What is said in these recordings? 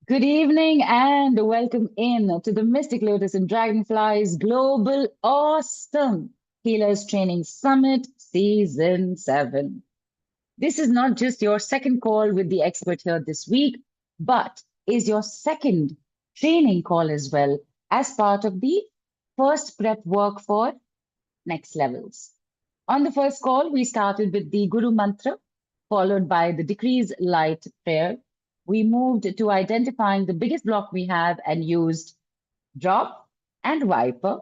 Good evening and welcome in to the Mystic Lotus and Dragonflies Global Awesome Healers Training Summit Season 7. This is not just your second call with the expert here this week, but is your second training call as well as part of the first prep work for next levels. On the first call, we started with the Guru Mantra, followed by the Decrease Light prayer. We moved to identifying the biggest block we have and used drop and wiper,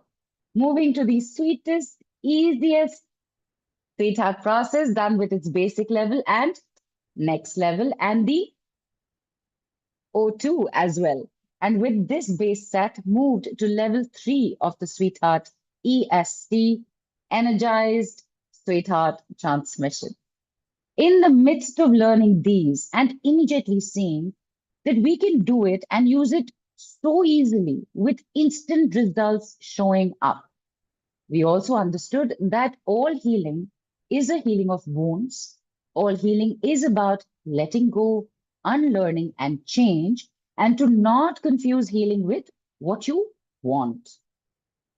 moving to the sweetest, easiest sweetheart process done with its basic level and next level and the O2 as well. And with this base set, moved to level 3 of the sweetheart EST, energized sweetheart transmission. In the midst of learning these and immediately seeing that we can do it and use it so easily with instant results showing up, we also understood that all healing is a healing of wounds. All healing is about letting go, unlearning, and change, and to not confuse healing with what you want.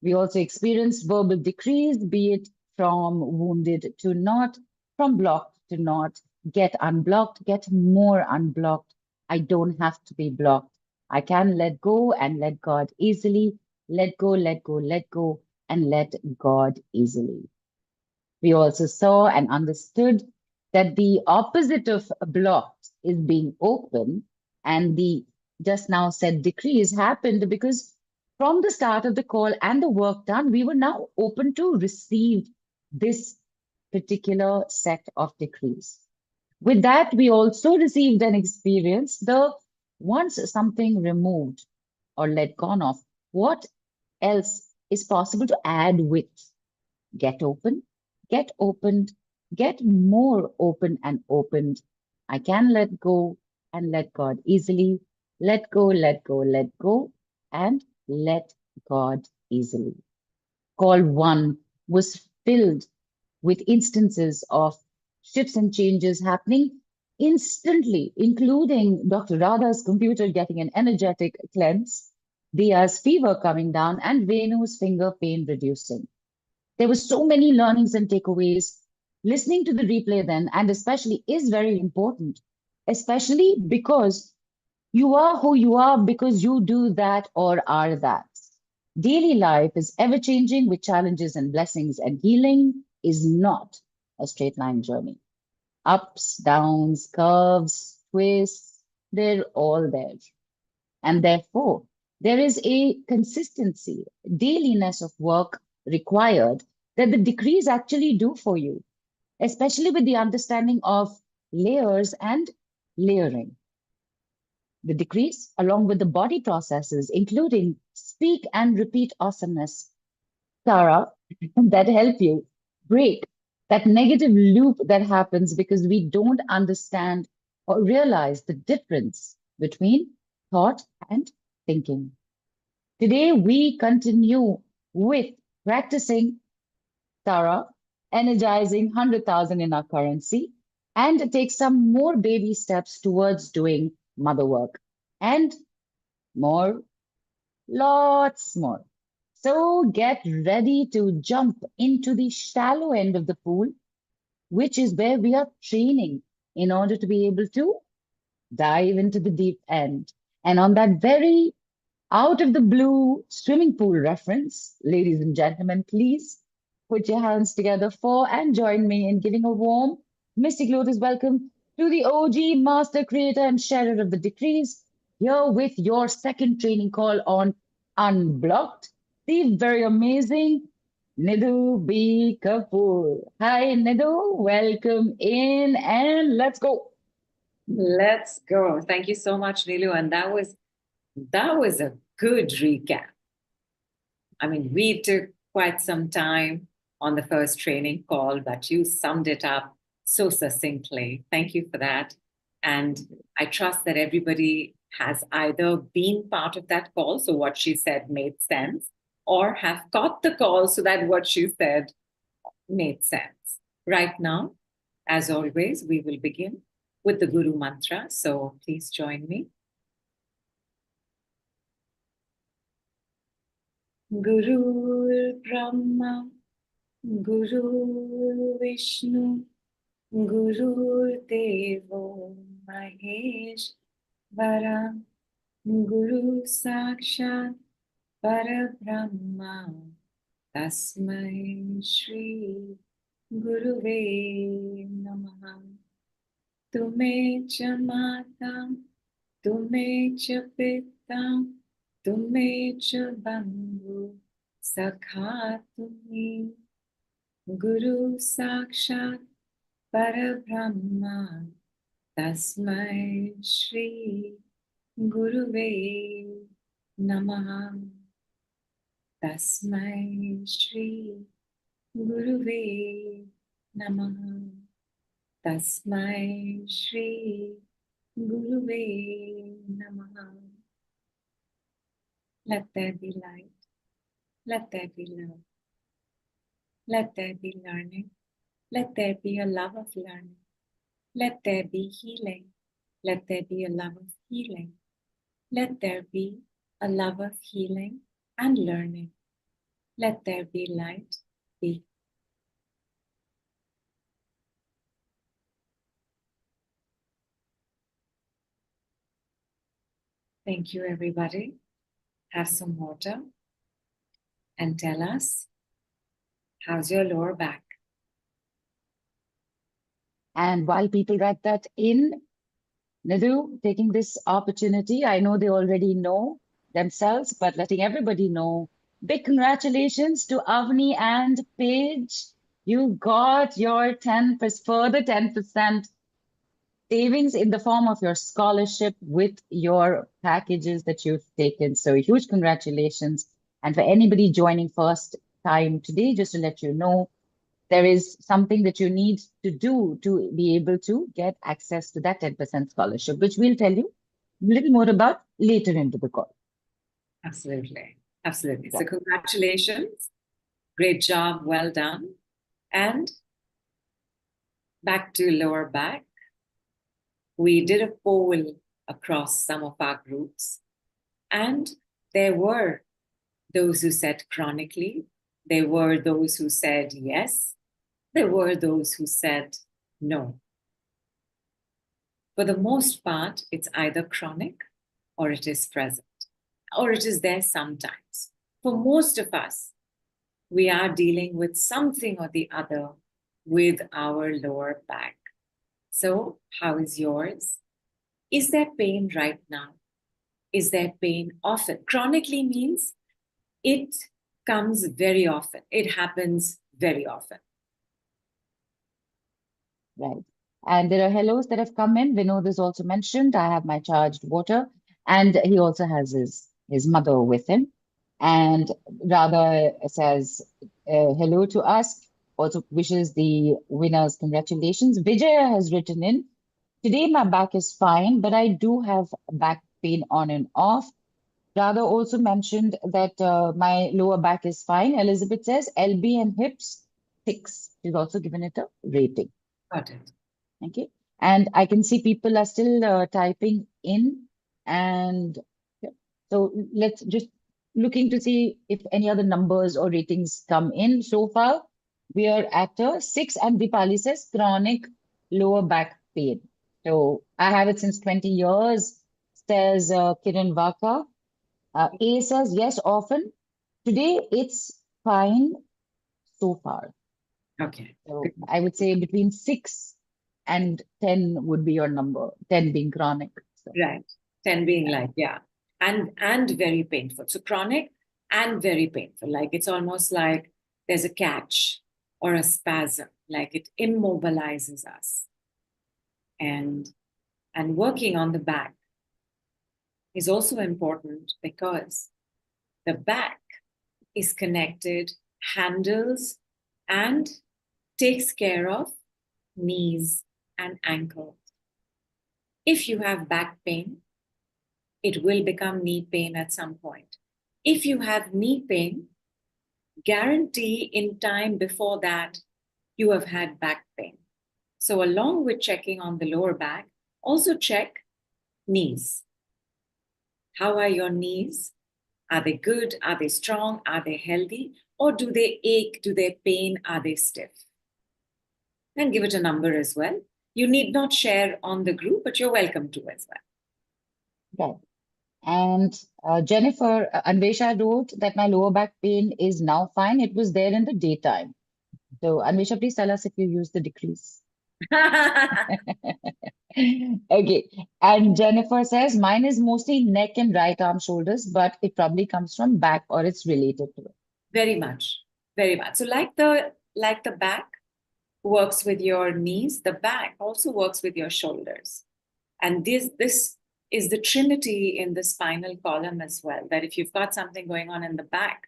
We also experienced verbal decrease, be it from wounded to not, from blocked to not, get unblocked, get more unblocked. I don't have to be blocked. I can let go and let God easily. Let go, let go, let go, and let God easily. We also saw and understood that the opposite of blocked is being open, and the just now said decrease happened because from the start of the call and the work done, we were now open to receive this particular set of decrees. With that, we also received an experience the once something removed or let gone of, what else is possible to add with? Get open, get opened, get more open and opened. I can let go and let God easily. Let go, let go, let go, and let God easily. Call one was filled with instances of shifts and changes happening instantly, including Dr. Radha's computer getting an energetic cleanse, Dia's fever coming down, and Venu's finger pain reducing. There were so many learnings and takeaways. Listening to the replay then, and especially, is very important, especially because you are who you are because you do that or are that. Daily life is ever changing with challenges and blessings, and healing is not a straight line journey. Ups, downs, curves, twists, they're all there. And therefore, there is a consistency, dailiness of work required that the decrees actually do for you, especially with the understanding of layers and layering. The decrees, along with the body processes, including speak and repeat awesomeness, SARA, that help you break that negative loop that happens because we don't understand or realize the difference between thought and thinking. Today, we continue with practicing SARA, energizing 100,000 in our currency, and take some more baby steps towards doing mother work and more, lots more. So get ready to jump into the shallow end of the pool, which is where we are training in order to be able to dive into the deep end. And on that very out of the blue swimming pool reference, ladies and gentlemen, please put your hands together for and join me in giving a warm Mystic Lotus welcome to the OG master creator and sharer of the decrees, here with your second training call on Unblocked, the very amazing Nidhu B Kapoor. Hi, Nidhu. Welcome in and let's go. Let's go. Thank you so much, Nilu. And that was a good recap. I mean, we took quite some time on the first training call, but you summed it up so succinctly. Thank you for that. And I trust that everybody has either been part of that call, so what she said made sense, or have caught the call so that what she said made sense. Right now, as always, we will begin with the Guru Mantra. So please join me. Guru Brahma, Guru Vishnu, Guru Devo Maheshvara, Guru Sakshat Parabrahma, Tasmai Shri Guruve Namaha. Tume cha mata, tume cha pita, tume cha bandhu, sakha tumi. Guru Sakshat Parabrahma, Tasmai Shri Guruve Namaha. Tasmai Shri Guruve Namaha. Tasmai Shri Guruve Namaha. Let there be light. Let there be love. Let there be learning. Let there be a love of learning. Let there be healing. Let there be a love of healing. Let there be a love of healing and learning. Let there be light. Be. Thank you, everybody. Have some water and tell us, how's your lower back? And while people write that in, Nidhu, taking this opportunity, I know they already know themselves, but letting everybody know, big congratulations to Avni and Paige. You got your 10%, further 10% savings in the form of your scholarship with your packages that you've taken. So huge congratulations. And for anybody joining first time today, just to let you know, there is something that you need to do to be able to get access to that 10% scholarship, which we'll tell you a little more about later into the call. Absolutely. Absolutely. Yeah. So congratulations. Great job. Well done. And back to lower back. We did a poll across some of our groups, and there were those who said chronically, there were those who said yes, there were those who said no. For the most part, it's either chronic or it is present, or it is there sometimes. For most of us, we are dealing with something or the other with our lower back. So, how is yours? Is there pain right now? Is there pain often? Chronically means it comes very often. It happens very often. Right. And there are hellos that have come in. Vinod is also mentioned. I have my charged water, and he also has his mother with him. And Radha says hello to us. Also wishes the winners congratulations. Vijaya has written in, today my back is fine, but I do have back pain on and off. Radha also mentioned that my lower back is fine. Elizabeth says LB and hips 6. She's also given it a rating. Got it. Okay. And I can see people are still typing in. And yeah. So let's just looking to see if any other numbers or ratings come in. So far, we are at a 6, and Dipali says chronic lower back pain. So I have it since 20 years, says Kiran Vaka. A says yes, often. Today, it's fine so far. Okay. So Good. I would say between 6 and 10 would be your number, 10 being chronic. So, Right. 10 being like, yeah. And very painful. So chronic and very painful. Like it's almost like there's a catch or a spasm, like it immobilizes us. And working on the back is also important because the back is connected, handles, and takes care of knees and ankles. If you have back pain, it will become knee pain at some point. If you have knee pain, guarantee in time before that, you have had back pain. So along with checking on the lower back, also check knees. How are your knees? Are they good? Are they strong? Are they healthy? Or do they ache? Do they pain? Are they stiff? And give it a number as well. You need not share on the group, but you're welcome to as well. Okay. And Jennifer, Anvesha wrote that my lower back pain is now fine. It was there in the daytime. So, Anvesha, please tell us if you use the decrease. Okay. And Jennifer says, mine is mostly neck and right arm shoulders, but it probably comes from back or it's related to it. Very much, very much. So like the back works with your knees, the back also works with your shoulders. And this is the trinity in the spinal column as well, that if you've got something going on in the back,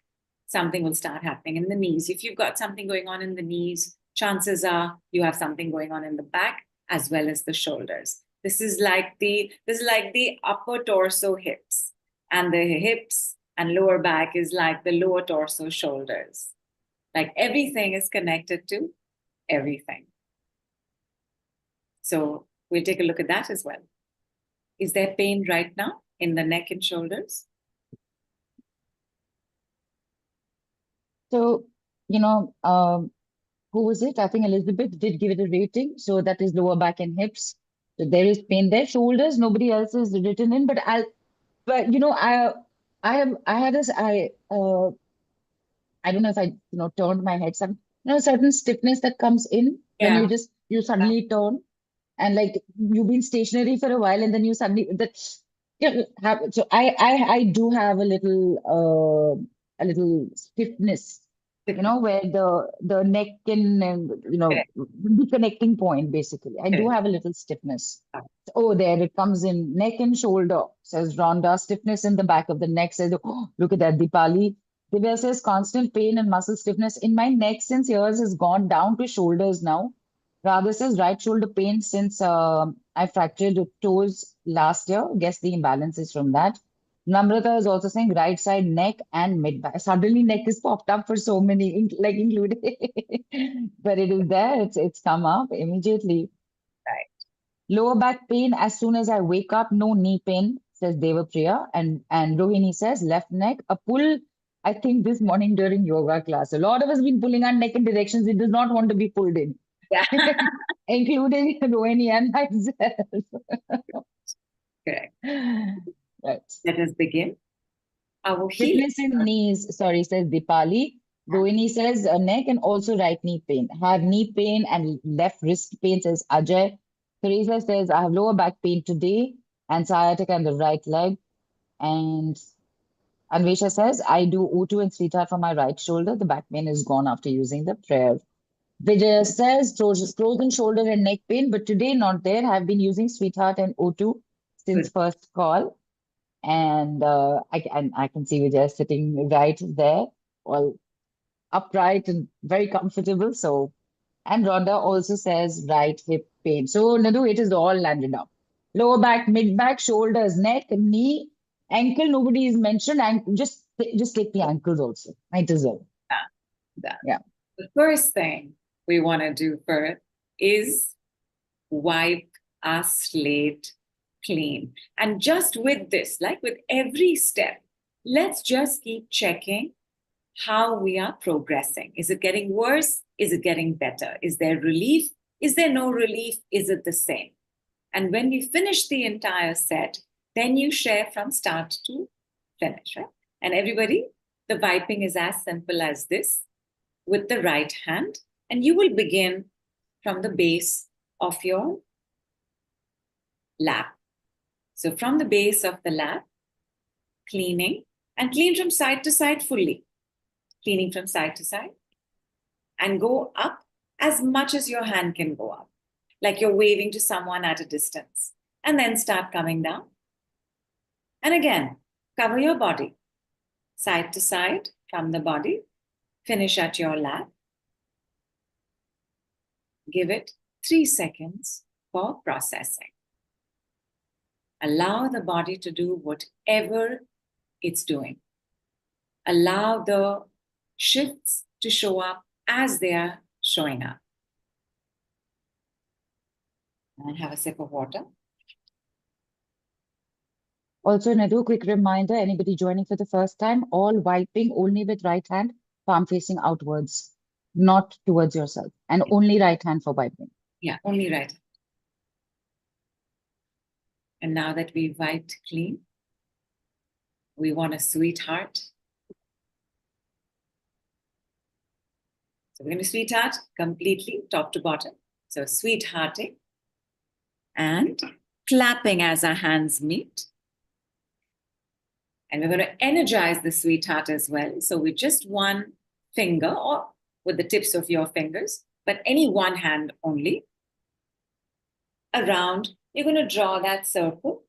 something will start happening in the knees. If you've got something going on in the knees, chances are you have something going on in the back as well as the shoulders. This is like the upper torso hips, and the hips and lower back is like the lower torso shoulders. Like everything is connected to everything. So we'll take a look at that as well. Is there pain right now in the neck and shoulders? So, who was it? I think Elizabeth did give it a rating. So that is lower back and hips. So there is pain there. Shoulders, nobody else is written in, but I don't know if I, turned my head. Some, certain stiffness that comes in when Yeah. you suddenly turn, and like you've been stationary for a while and then you suddenly so I do have a little stiffness, where the neck and the connecting point basically. I do have a little stiffness. Oh, there it comes in neck and shoulder, says Rhonda. Stiffness in the back of the neck, says, oh, look at that, Dipali. Divya says constant pain and muscle stiffness in my neck since years has gone down to shoulders now. Radha says right shoulder pain since I fractured the toes last year. Guess the imbalance is from that. Namrata is also saying right side neck and mid back. Suddenly neck is popped up for so many, like included, but it is there. It's come up immediately. Right. Lower back pain as soon as I wake up. No knee pain, says Devapriya. And Rohini says left neck. A pull, I think, this morning during yoga class. A lot of us been pulling our neck in directions it does not want to be pulled in. Yeah. Including Rohini and myself. Correct. Right. Let us begin. Our healing. Stiffness in knees, sorry, says Dipali. Rohini says neck and also right knee pain. Have knee pain and left wrist pain, says Ajay. Teresa says, I have lower back pain today and sciatica in the right leg. And Anvesha says, I do O2 and Sweetheart for my right shoulder. The back pain is gone after using the prayer. Vijaya says, frozen shoulder and neck pain, but today not there. I've been using Sweetheart and O2 since Good. first call. And I can see Vijaya sitting right there, all upright and very comfortable. So, and Rhonda also says right hip pain. So, Nidhu, it is all landed up. Lower back, mid back, shoulders, neck, knee, ankle. Nobody is mentioned. And just take the ankles also. Might as well. Yeah. The first thing we want to do first is wipe our slate clean. And just with this, like with every step, let's just keep checking how we are progressing. Is it getting worse? Is it getting better? Is there relief? Is there no relief? Is it the same? And when we finish the entire set, then you share from start to finish, right? And everybody, the wiping is as simple as this with the right hand. And you will begin from the base of your lap. So from the base of the lap, cleaning, and clean from side to side fully. Cleaning from side to side. And go up as much as your hand can go up. Like you're waving to someone at a distance. And then start coming down. And again, cover your body. Side to side from the body. Finish at your lap. Give it 3 seconds for processing. Allow the body to do whatever it's doing. Allow the shifts to show up as they are showing up. And have a sip of water. Also, Nidhu, quick reminder, anybody joining for the first time, all wiping only with right hand, palm facing outwards, not towards yourself, and only right hand for wiping. Yeah, only right. And now that we've wiped clean, we want a sweetheart. So we're going to sweetheart completely, top to bottom. So sweethearting and clapping as our hands meet. And we're going to energize the sweetheart as well. So with just one finger or with the tips of your fingers, but any one hand only, around, you're going to draw that circle.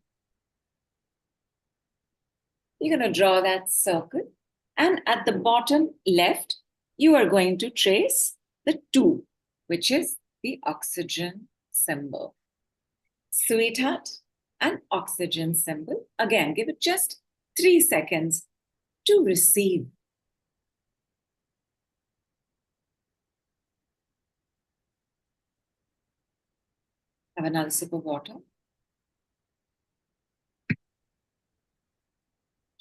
You're going to draw that circle. And at the bottom left, you are going to trace the 2, which is the oxygen symbol. Sweetheart and oxygen symbol. Again, give it just 3 seconds to receive. Have another sip of water.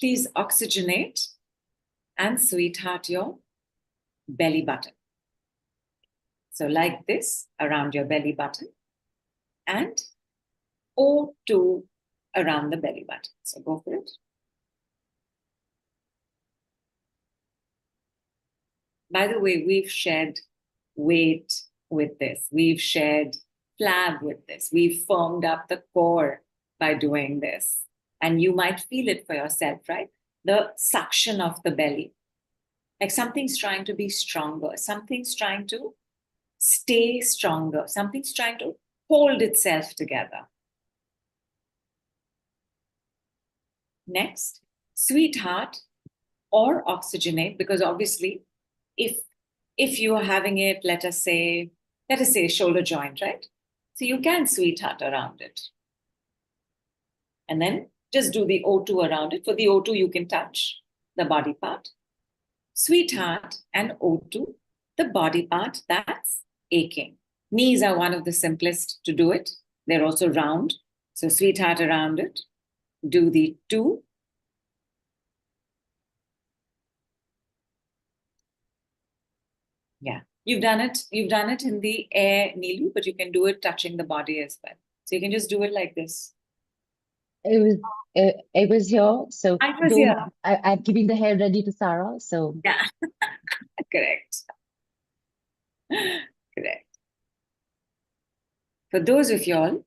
Please oxygenate and sweetheart your belly button. So like this, around your belly button, and O2 around the belly button. So go for it. By the way, we've shared weight with this. We've shared flab with this. We've firmed up the core by doing this. And you might feel it for yourself, right? The suction of the belly. Like something's trying to be stronger. Something's trying to stay stronger. Something's trying to hold itself together. Next, sweetheart or oxygenate, because obviously if you are having it, let us say shoulder joint, right? So you can sweetheart around it. And then just do the O2 around it. For the O2, you can touch the body part. Sweetheart and O2, the body part that's aching. Knees are one of the simplest to do it. They're also round. So sweetheart around it. Do the 2. Yeah, you've done it. You've done it in the air, Neelu, but you can do it touching the body as well. So you can just do it like this. It was here, so I was here. I'm keeping the hair ready to SARA, so Yeah, correct. Correct. For those of y'all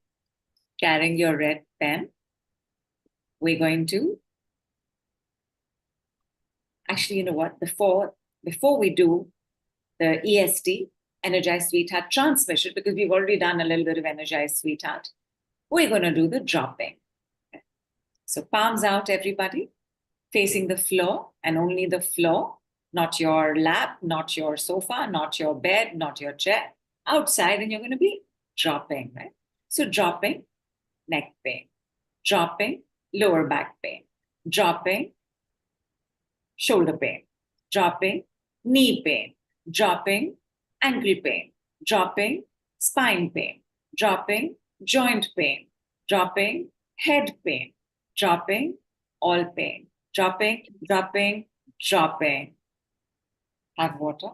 carrying your red pen, we're going to actually, you know what? Before we do the EST, Energize Sweetheart transmission, because we've already done a little bit of Energize Sweetheart, we're going to do the dropping. Okay. So palms out, everybody, facing the floor and only the floor, not your lap, not your sofa, not your bed, not your chair, outside, and you're going to be dropping, right? So dropping, neck pain, dropping, lower back pain, dropping, shoulder pain, dropping, knee pain, dropping, ankle pain, dropping, spine pain, dropping, joint pain, dropping, head pain, dropping, all pain, dropping, dropping, dropping. Have water.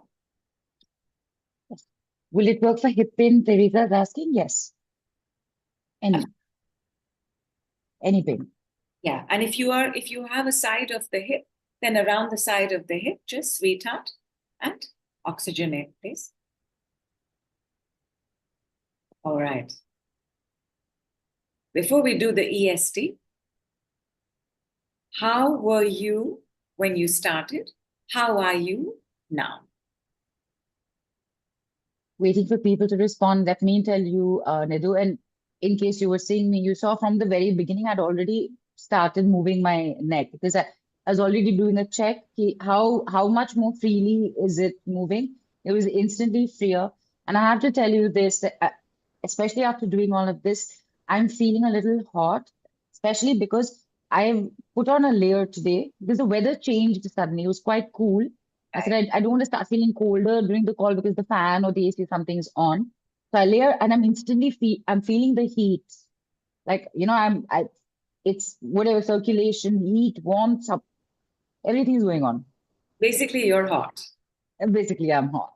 will it work for hip pain? Teresa is asking. Yes. Any pain. Yeah, and if you have a side of the hip, then around the side of the hip, just sweetheart and oxygenate, please. All right. Before we do the EST, how were you when you started? How are you now? Waiting for people to respond. Let me tell you, Nidhu, and in case you were seeing me, you saw from the very beginning, I'd already started moving my neck because I was already doing a check. How much more freely is it moving? It was instantly freer. And I have to tell you this, that especially after doing all of this, I'm feeling a little hot, especially because I've put on a layer today because the weather changed suddenly. It was quite cool. I said, I don't want to start feeling colder during the call because the fan or the AC something's on. So I layer and I'm instantly I'm feeling the heat. Like, you know, It's whatever circulation, heat, warmth, everything is going on. Basically, you're hot. And basically, I'm hot.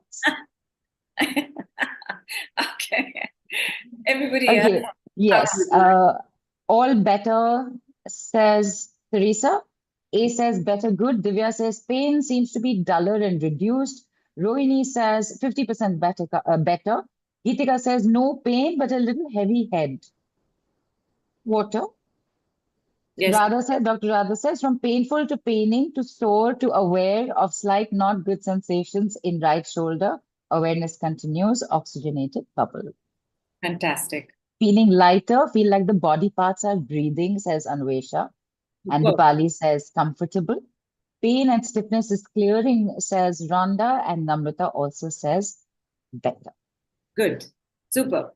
Okay. Everybody else, Okay, how are you yes. doing? All better, says Teresa. A says better, good. Divya says pain seems to be duller and reduced. Rohini says 50% better, better. Geetika says no pain, but a little heavy head. Water. Yes, Dr. Radha says from painful to paining to sore to aware of slight not good sensations in right shoulder. Awareness continues. Oxygenated bubble. fantastic. Feeling lighter, feel like the body parts are breathing, says Anvesha. And Superb. Dipali says comfortable. Pain and stiffness is clearing, says Rhonda. And Namrata also says better. Good. Superb.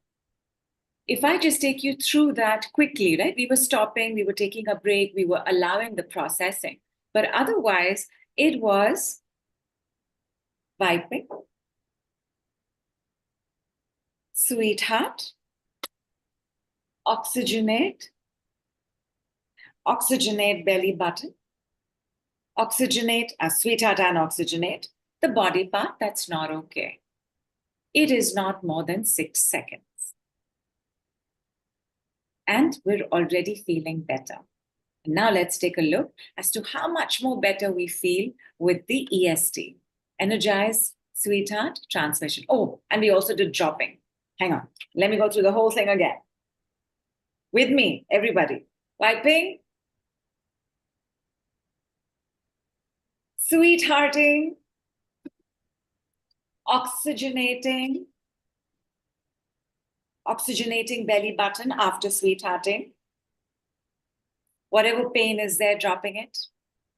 If I just take you through that quickly, right? We were stopping, we were taking a break, we were allowing the processing. But otherwise, it was wiping, sweetheart, oxygenate, oxygenate belly button, oxygenate, sweetheart and oxygenate, the body part that's not okay. It is not more than 6 seconds. And we're already feeling better. Now let's take a look as to how much more better we feel with the EST. Energize, sweetheart, transmission. Oh, and we also did dropping. Hang on. Let me go through the whole thing again. With me, everybody. Wiping, sweethearting, oxygenating, oxygenating belly button after sweethearting. Whatever pain is there, dropping it,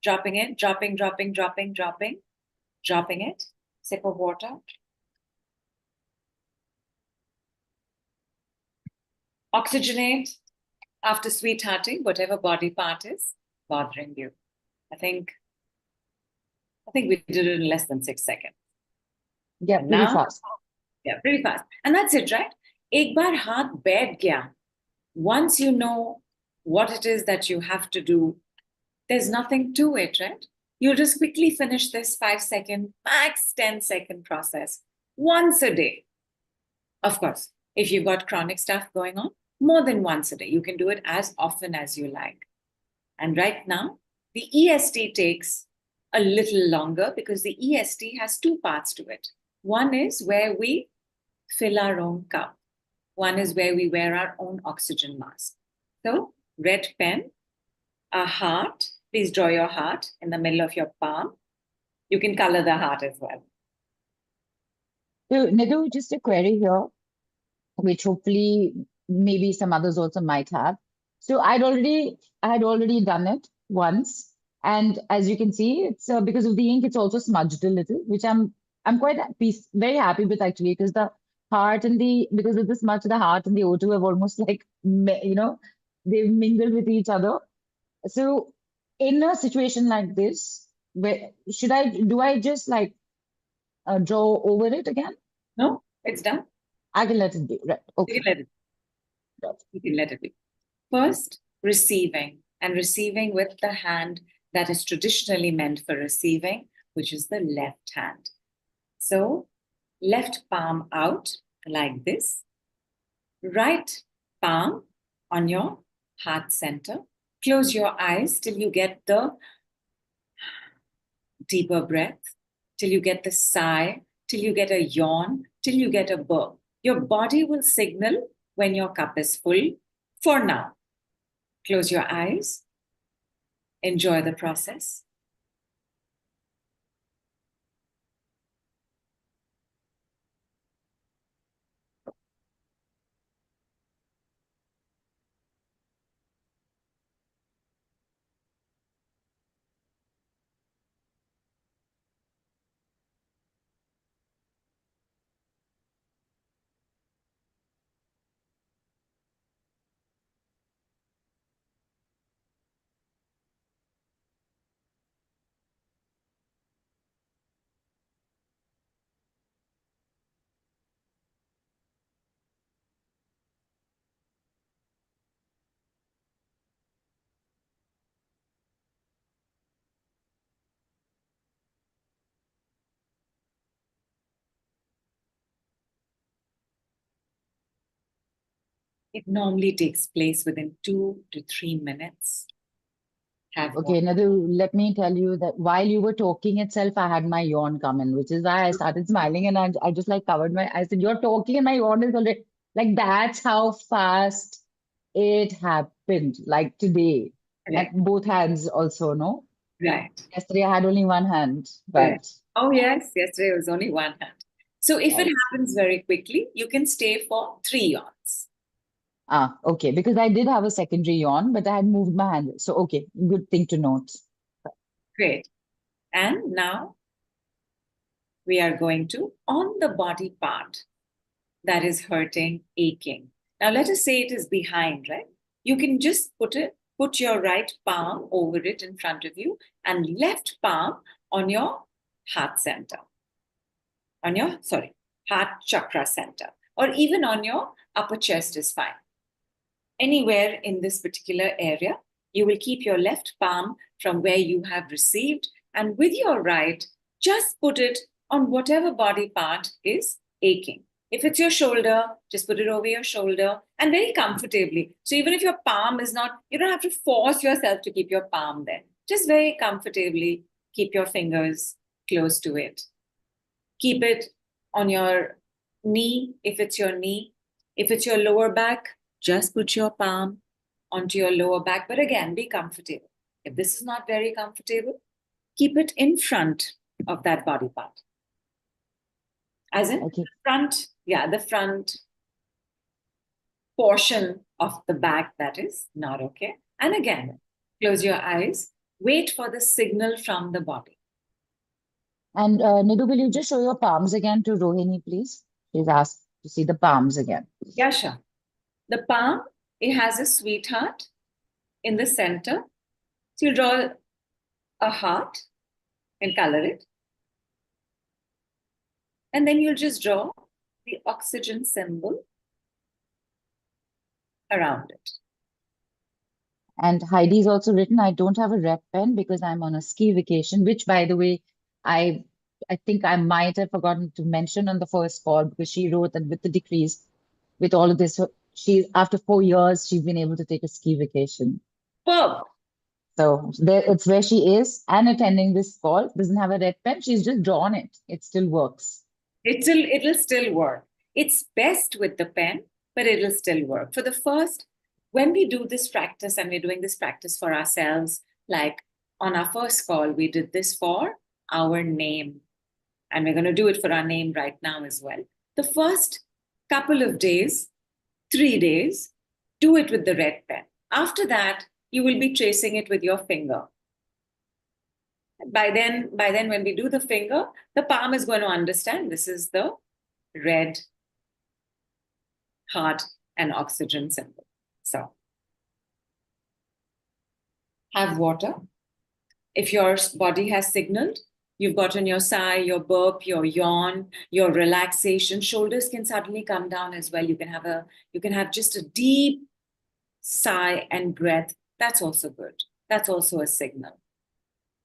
dropping it, dropping, dropping, dropping, dropping, dropping it. Sip of water. Oxygenate after sweethearting, whatever body part is bothering you. I think we did it in less than 6 seconds. Yeah, And pretty now, fast. yeah, pretty fast. And that's it, right? एक बार हाथ बैठ गया, once you know what it is that you have to do, there's nothing to it, right? You'll just quickly finish this 5-second, max 10-second process once a day. Of course, if you've got chronic stuff going on, more than once a day. You can do it as often as you like. And right now, the EST takes a little longer because the EST has two parts to it. One is where we fill our own cup. One is where we wear our own oxygen mask. So, red pen, a heart. Please draw your heart in the middle of your palm. You can color the heart as well. So, Nidhu, just a query here, which hopefully maybe some others also might have. So I had already done it once, and as you can see, it's because of the ink, it's also smudged a little, which I'm quite very happy with actually, because the heart and the because of the smudge, the heart and the O2 have almost like they've mingled with each other. So in a situation like this, where do I just like draw over it again? No, it's done. I can let it be, right? You Okay. can let it. You can let it be. First, receiving, and receiving with the hand that is traditionally meant for receiving, which is the left hand. So, left palm out like this, right palm on your heart center. Close your eyes till you get the deeper breath, till you get the sigh, till you get a yawn, till you get a burp. Your body will signal when your cup is full. For now, close your eyes, enjoy the process. It normally takes place within 2 to 3 minutes. Have Okay, Nidhu, let me tell you that while you were talking itself, I had my yawn come in, which is why I started smiling and I just like covered my, I said, you're talking and my yawn is already, like that's how fast it happened, like today. correct. And both hands also, no? Right. Yesterday I had only one hand, Correct. but Oh, yes. Yesterday was only one hand. So if it yes. happens very quickly, you can stay for 3 yawns. Ah, okay, because I did have a secondary yawn, but I had moved my hand. So, okay, good thing to note. Great. And now we are going to on the body part that is hurting, aching. Now let us say it is behind, right? You can just put your right palm over it in front of you and left palm on your heart center. Heart chakra center, or even on your upper chest is fine. Anywhere in this particular area, you will keep your left palm from where you have received, and with your right, just put it on whatever body part is aching. If it's your shoulder, just put it over your shoulder and very comfortably. So even if your palm is not, you don't have to force yourself to keep your palm there. Just very comfortably keep your fingers close to it. Keep it on your knee if it's your knee. If it's your lower back, just put your palm onto your lower back. But again, be comfortable. If this is not very comfortable, keep it in front of that body part. As in Okay. the front portion of the back that is not okay. And again, close your eyes, wait for the signal from the body. And Nidhu, will you just show your palms again to Rohini, please? She's asked to see the palms again. Yeah, sure. The palm, it has a sweetheart in the center. So you draw a heart and color it. And then you'll just draw the oxygen symbol around it. And Heidi's also written, I don't have a red pen because I'm on a ski vacation, which, by the way, I I think I might have forgotten to mention on the first call because she wrote that with the decrease, with all of this, she after 4 years, she's been able to take a ski vacation. Bob, So there, it's where she is and attending this call. Doesn't have a red pen. She's just drawn it. It still works. it'll still work. It's best with the pen, but it'll still work. For the first, when we do this practice and we're doing this practice for ourselves, like on our first call, we did this for our name. And we're going to do it for our name right now as well. The first couple of days, 3 days, do it with the red pen. After that, you will be tracing it with your finger. By then, when we do the finger, the palm is going to understand this is the red heart and oxygen symbol. So, have water. If your body has signaled, you've gotten your sigh, your burp, your yawn, your relaxation. Shoulders can suddenly come down as well. You can have just a deep sigh and breath. That's also good. That's also a signal.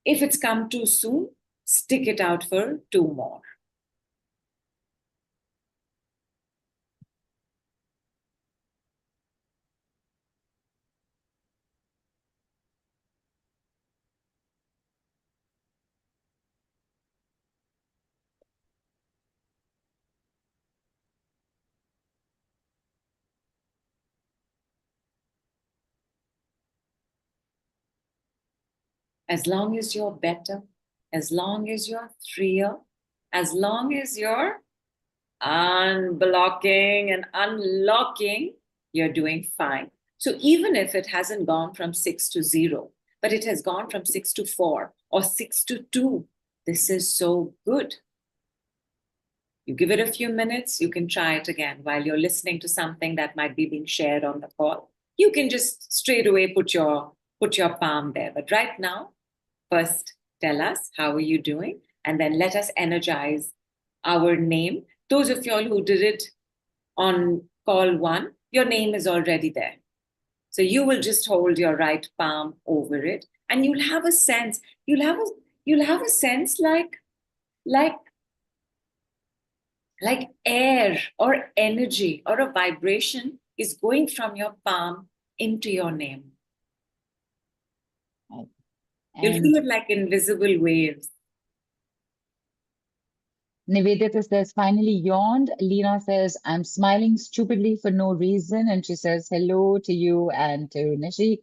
If it's come too soon, stick it out for 2 more. As long as you're better, as long as you're freer, as long as you're unblocking and unlocking, you're doing fine. So even if it hasn't gone from 6 to 0, but it has gone from 6 to 4 or 6 to 2, this is so good. You give it a few minutes, you can try it again while you're listening to something that might be being shared on the call. You can just straight away put your palm there. But right now, first tell us how are you doing, and then let us energize our name. Those of y'all who did it on call 1, your name is already there. So you will just hold your right palm over it, and you'll have a sense. You'll have a sense like air or energy or a vibration is going from your palm into your name. Right. You'll feel it like invisible waves. Nivedita says, finally yawned. Lena says, I'm smiling stupidly for no reason. And she says, hello to you and to Nishi.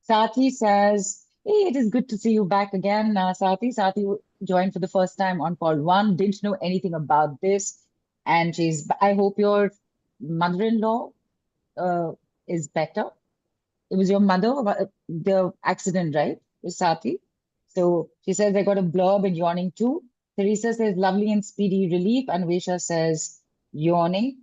Sati says, hey, it is good to see you back again. Sati joined for the first time on call one, didn't know anything about this. And I hope your mother-in-law is better. It was your mother, the accident, right? With Sati. So she says, I got a blurb and yawning too. Teresa says, lovely and speedy relief. And Vesha says, yawning.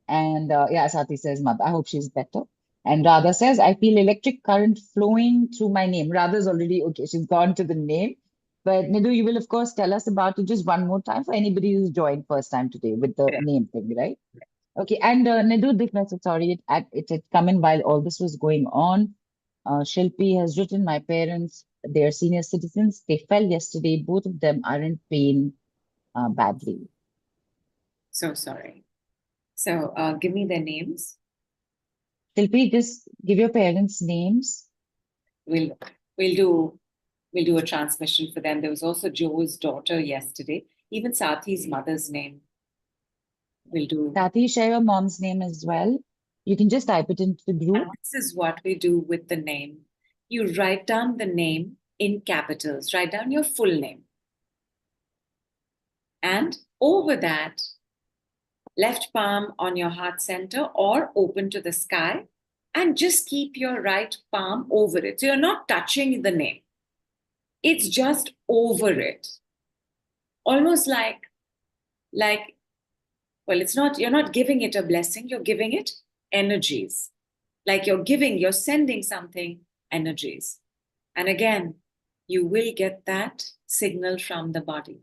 And yeah, Sati says, mother, I hope she's better. And Radha says, I feel electric current flowing through my name. Radha's already, okay, she's gone to the name. But Nidhu, you will, of course, tell us about it just one more time for anybody who's joined first time today with the name thing, right? Okay, and Nidhu, this message, sorry, it had come in while all this was going on. Shilpi has written, my parents, they're senior citizens. They fell yesterday. Both of them are in pain badly. So sorry. So give me their names. Shilpi, just give your parents names. We'll do a transmission for them. There was also Joe's daughter yesterday. Even Sathi's mother's name. We'll do. Sathi, share your mom's name as well. You can just type it into the group. And this is what we do with the name. You write down the name in capitals. Write down your full name. And over that, left palm on your heart center or open to the sky, and just keep your right palm over it. So you're not touching the name. It's just over it. Almost like, well, it's not, you're not giving it a blessing, you're giving it energies. Like you're sending something energies. And again, you will get that signal from the body.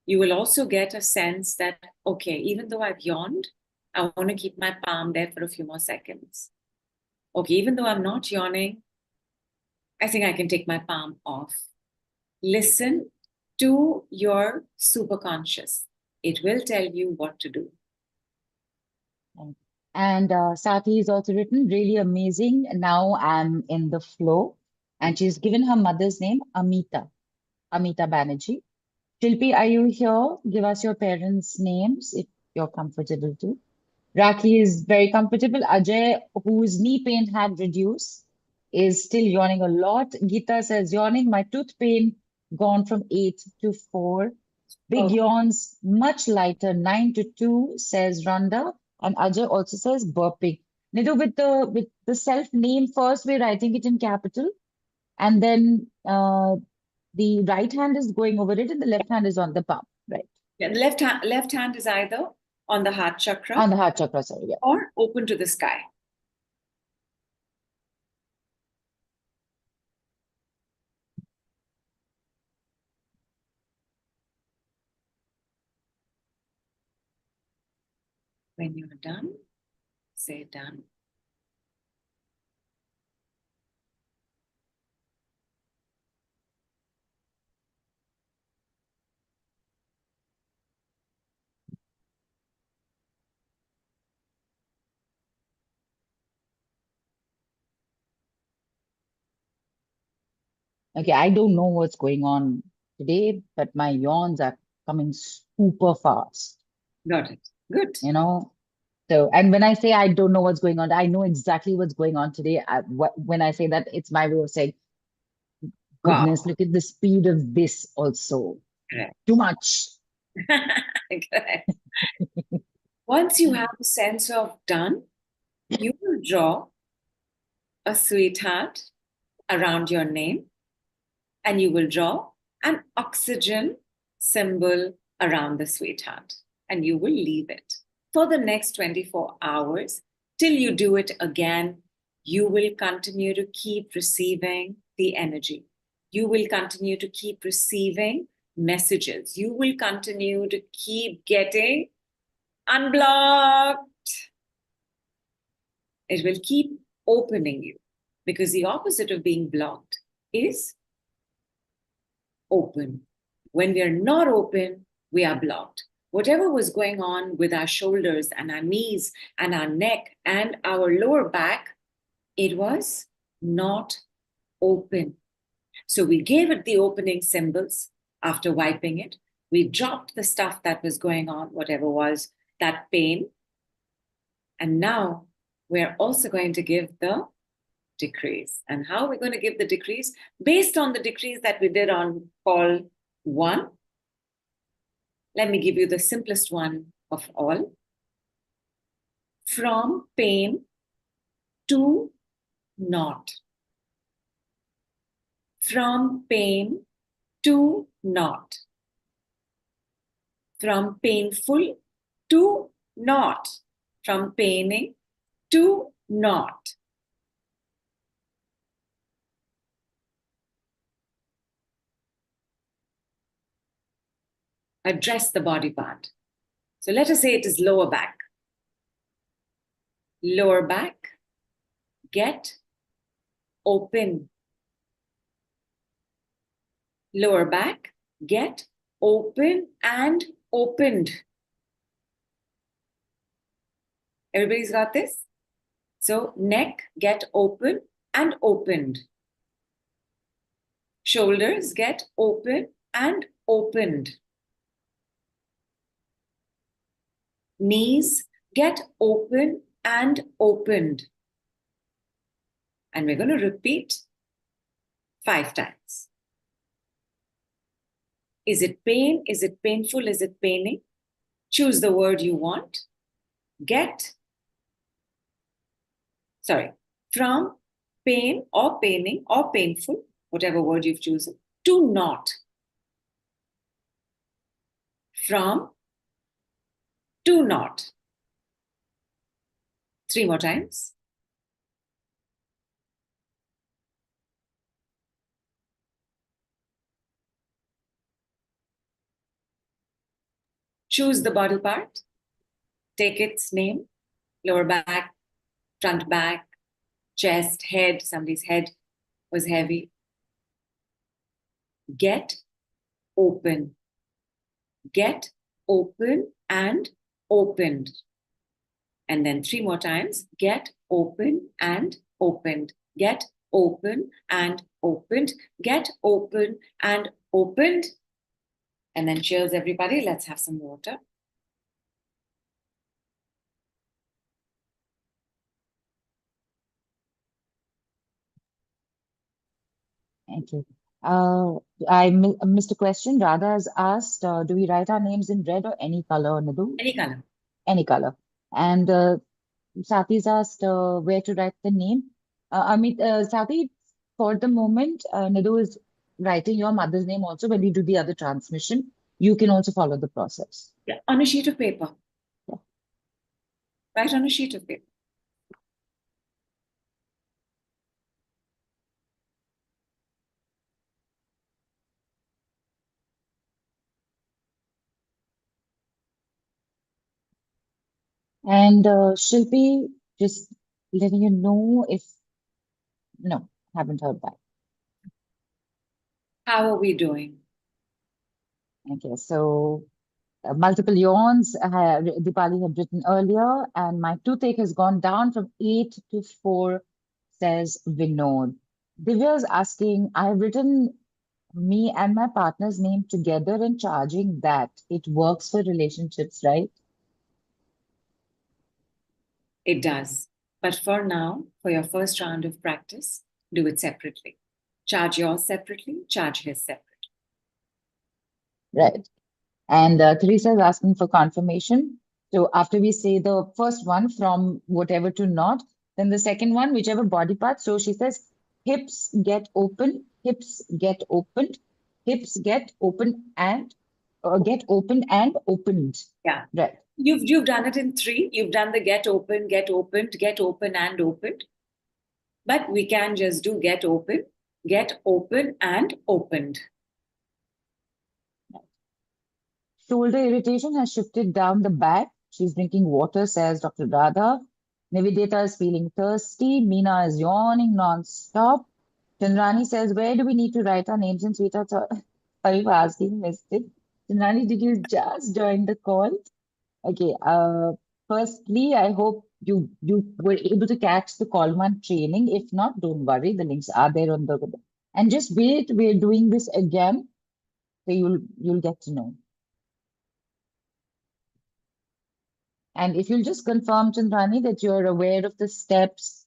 You will also get a sense that, okay, even though I've yawned, I want to keep my palm there for a few more seconds. Okay, even though I'm not yawning, I think I can take my palm off. Listen to your superconscious. It will tell you what to do. And Sati has also written, really amazing. Now I'm in the flow. And she's given her mother's name, Amita Banerjee. Shilpi, are you here? Give us your parents' names if you're comfortable to. Raki is very comfortable. Ajay, whose knee pain had reduced, is still yawning a lot. Geeta says, yawning, my tooth pain gone from 8 to 4. Big yawns, much lighter, 9 to 2, says Rhonda. And Ajay also says burping. Nidhu, with the self name first, we're writing it in capital. And then the right hand is going over it and the left hand is on the palm, right? Yeah, the left hand is either on the heart chakra. On the heart chakra, sorry, yeah. Or open to the sky. When you're done, say done. Okay, I don't know what's going on today, but my yawns are coming super fast. Got it. Good. You know, so, and when I say I don't know what's going on, I know exactly what's going on today. When I say that, it's my way of saying, goodness, look at the speed of this also. Correct. Too much. Correct. Once you have a sense of done, you will draw a sweetheart around your name, and you will draw an oxygen symbol around the sweetheart, and you will leave it for the next 24 hours till you do it again. You will continue to keep receiving the energy. You will continue to keep receiving messages. You will continue to keep getting unblocked. It will keep opening you, because the opposite of being blocked is open. When we are not open, we are blocked. whatever was going on with our shoulders and our knees and our neck and our lower back, it was not open. So we gave it the opening symbols after wiping it. We dropped the stuff that was going on, whatever was that pain. And now we're also going to give the decrease. And how are we going to give the decrease? Based on the decrease that we did on call 1. Let me give you the simplest one of all. From pain to not. From pain to not. From painful to not. From paining to not. Address the body part. So let us say it is lower back. Lower back, get open. Lower back, get open and opened. Everybody's got this? So neck, get open and opened. Shoulders, get open and opened. Knees, get open and opened. And we're going to repeat 5 times. Is it pain? Is it painful? Is it paining? Choose the word you want. From pain or paining or painful, whatever word you've chosen, to not. From to not. 3 more times. Choose the body part. Take its name. Lower back, front back, chest, head. Somebody's head was heavy. Get open. Get open and opened. And then 3 more times. Get open and opened. Get open and opened. Get open and opened. And then cheers, everybody. Let's have some water. Thank you. I missed a question. Radha has asked, do we write our names in red or any color, Nidhu? Any color. Any color. And Sati's asked where to write the name. Sati, for the moment, Nidhu is writing your mother's name also when we do the other transmission. You can also follow the process. Yeah, on a sheet of paper. Yeah. Write on a sheet of paper. And Shilpi, just letting you know if, no, haven't heard back. How are we doing? Okay, so multiple yawns, Dipali had written earlier, and my toothache has gone down from 8 to 4, says Vinod. Divya is asking, I have written me and my partner's name together and charging that. It works for relationships, right? It does. But for now, for your first round of practice, do it separately. Charge yours separately, charge his separately. Right. And Teresa is asking for confirmation. So after we say the first one, from whatever to not, then the second one, whichever body part. So she says, hips get open, hips get opened, hips get open and opened. Yeah. Right. You've done it in 3. You've done the get open, get opened, get open and opened. But we can just do get open and opened. Shoulder irritation has shifted down the back. She's drinking water, says Dr. Radha. Nivedita is feeling thirsty. Meena is yawning non-stop. Chandrani says, where do we need to write our names in sweetheart? Sorry for asking, missed it. Chinrani, did you just join the call? Okay. Firstly, I hope you were able to catch the call one training. If not, don't worry. The links are there on the and just wait. We're doing this again, so you'll get to know. And if you'll just confirm, Chandrani, that you're aware of the steps,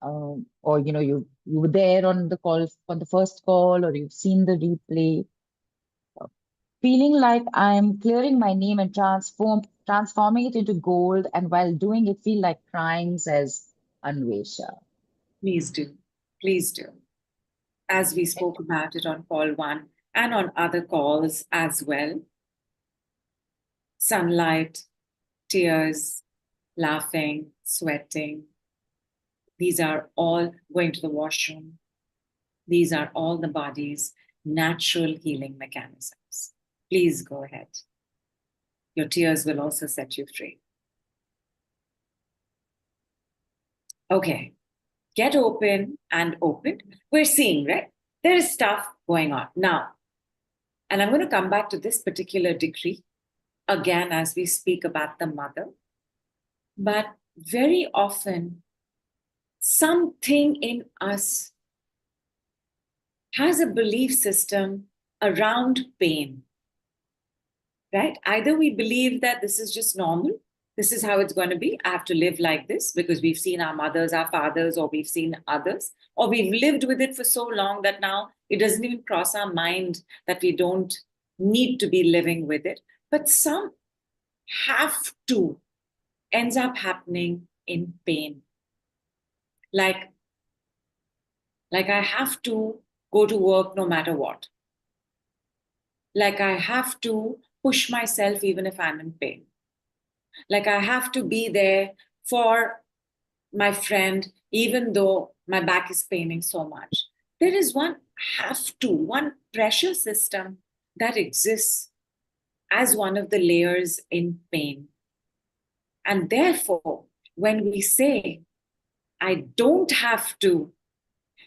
or you were there on the call on the first call, or you've seen the replay, feeling like I'm clearing my name and transforming it into gold, and while doing it, feel like crying, says Anvesha. Please do. Please do. As we spoke about it on call one and on other calls as well. Sunlight, tears, laughing, sweating. These are all going to the washroom. These are all the body's natural healing mechanisms. Please go ahead. Your tears will also set you free. Okay, get open and open. We're seeing, right? There is stuff going on now. And I'm going to come back to this particular decree again as we speak about the mother. But very often, something in us has a belief system around pain, right? Either we believe that this is just normal, this is how it's going to be, I have to live like this because we've seen our mothers, our fathers, or we've seen others, or we've lived with it for so long that now it doesn't even cross our mind that we don't need to be living with it. But some have to ends up happening in pain. Like I have to go to work no matter what. Like I have to push myself even if I'm in pain. Like I have to be there for my friend even though my back is paining so much. There is one pressure system that exists as one of the layers in pain. And therefore, when we say, I don't have to,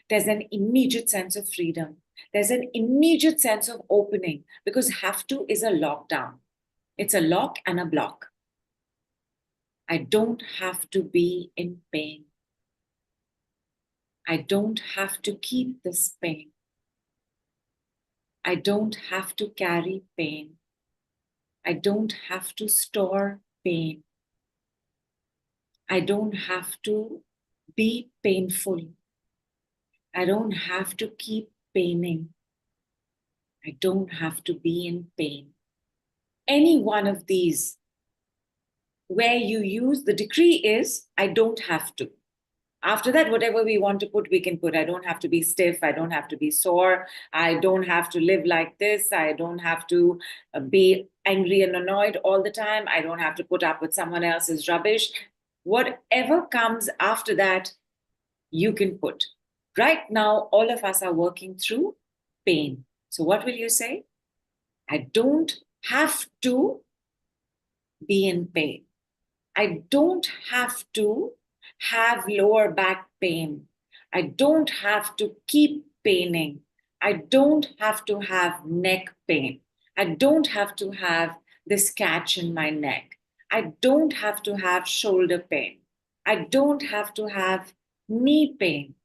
there's an immediate sense of freedom. There's an immediate sense of opening because have to is a lockdown. It's a lock and a block. I don't have to be in pain. I don't have to keep this pain. I don't have to carry pain. I don't have to store pain. I don't have to be painful. I don't have to keep paining. I don't have to be in pain. Any one of these where you use the decree is, I don't have to. After that, whatever we want to put, we can put. I don't have to be stiff. I don't have to be sore. I don't have to live like this. I don't have to be angry and annoyed all the time. I don't have to put up with someone else's rubbish. Whatever comes after that, you can put. Right now, all of us are working through pain. So what will you say? I don't have to be in pain. I don't have to have lower back pain. I don't have to keep paining. I don't have to have neck pain. I don't have to have this catch in my neck. I don't have to have shoulder pain. I don't have to have knee pain.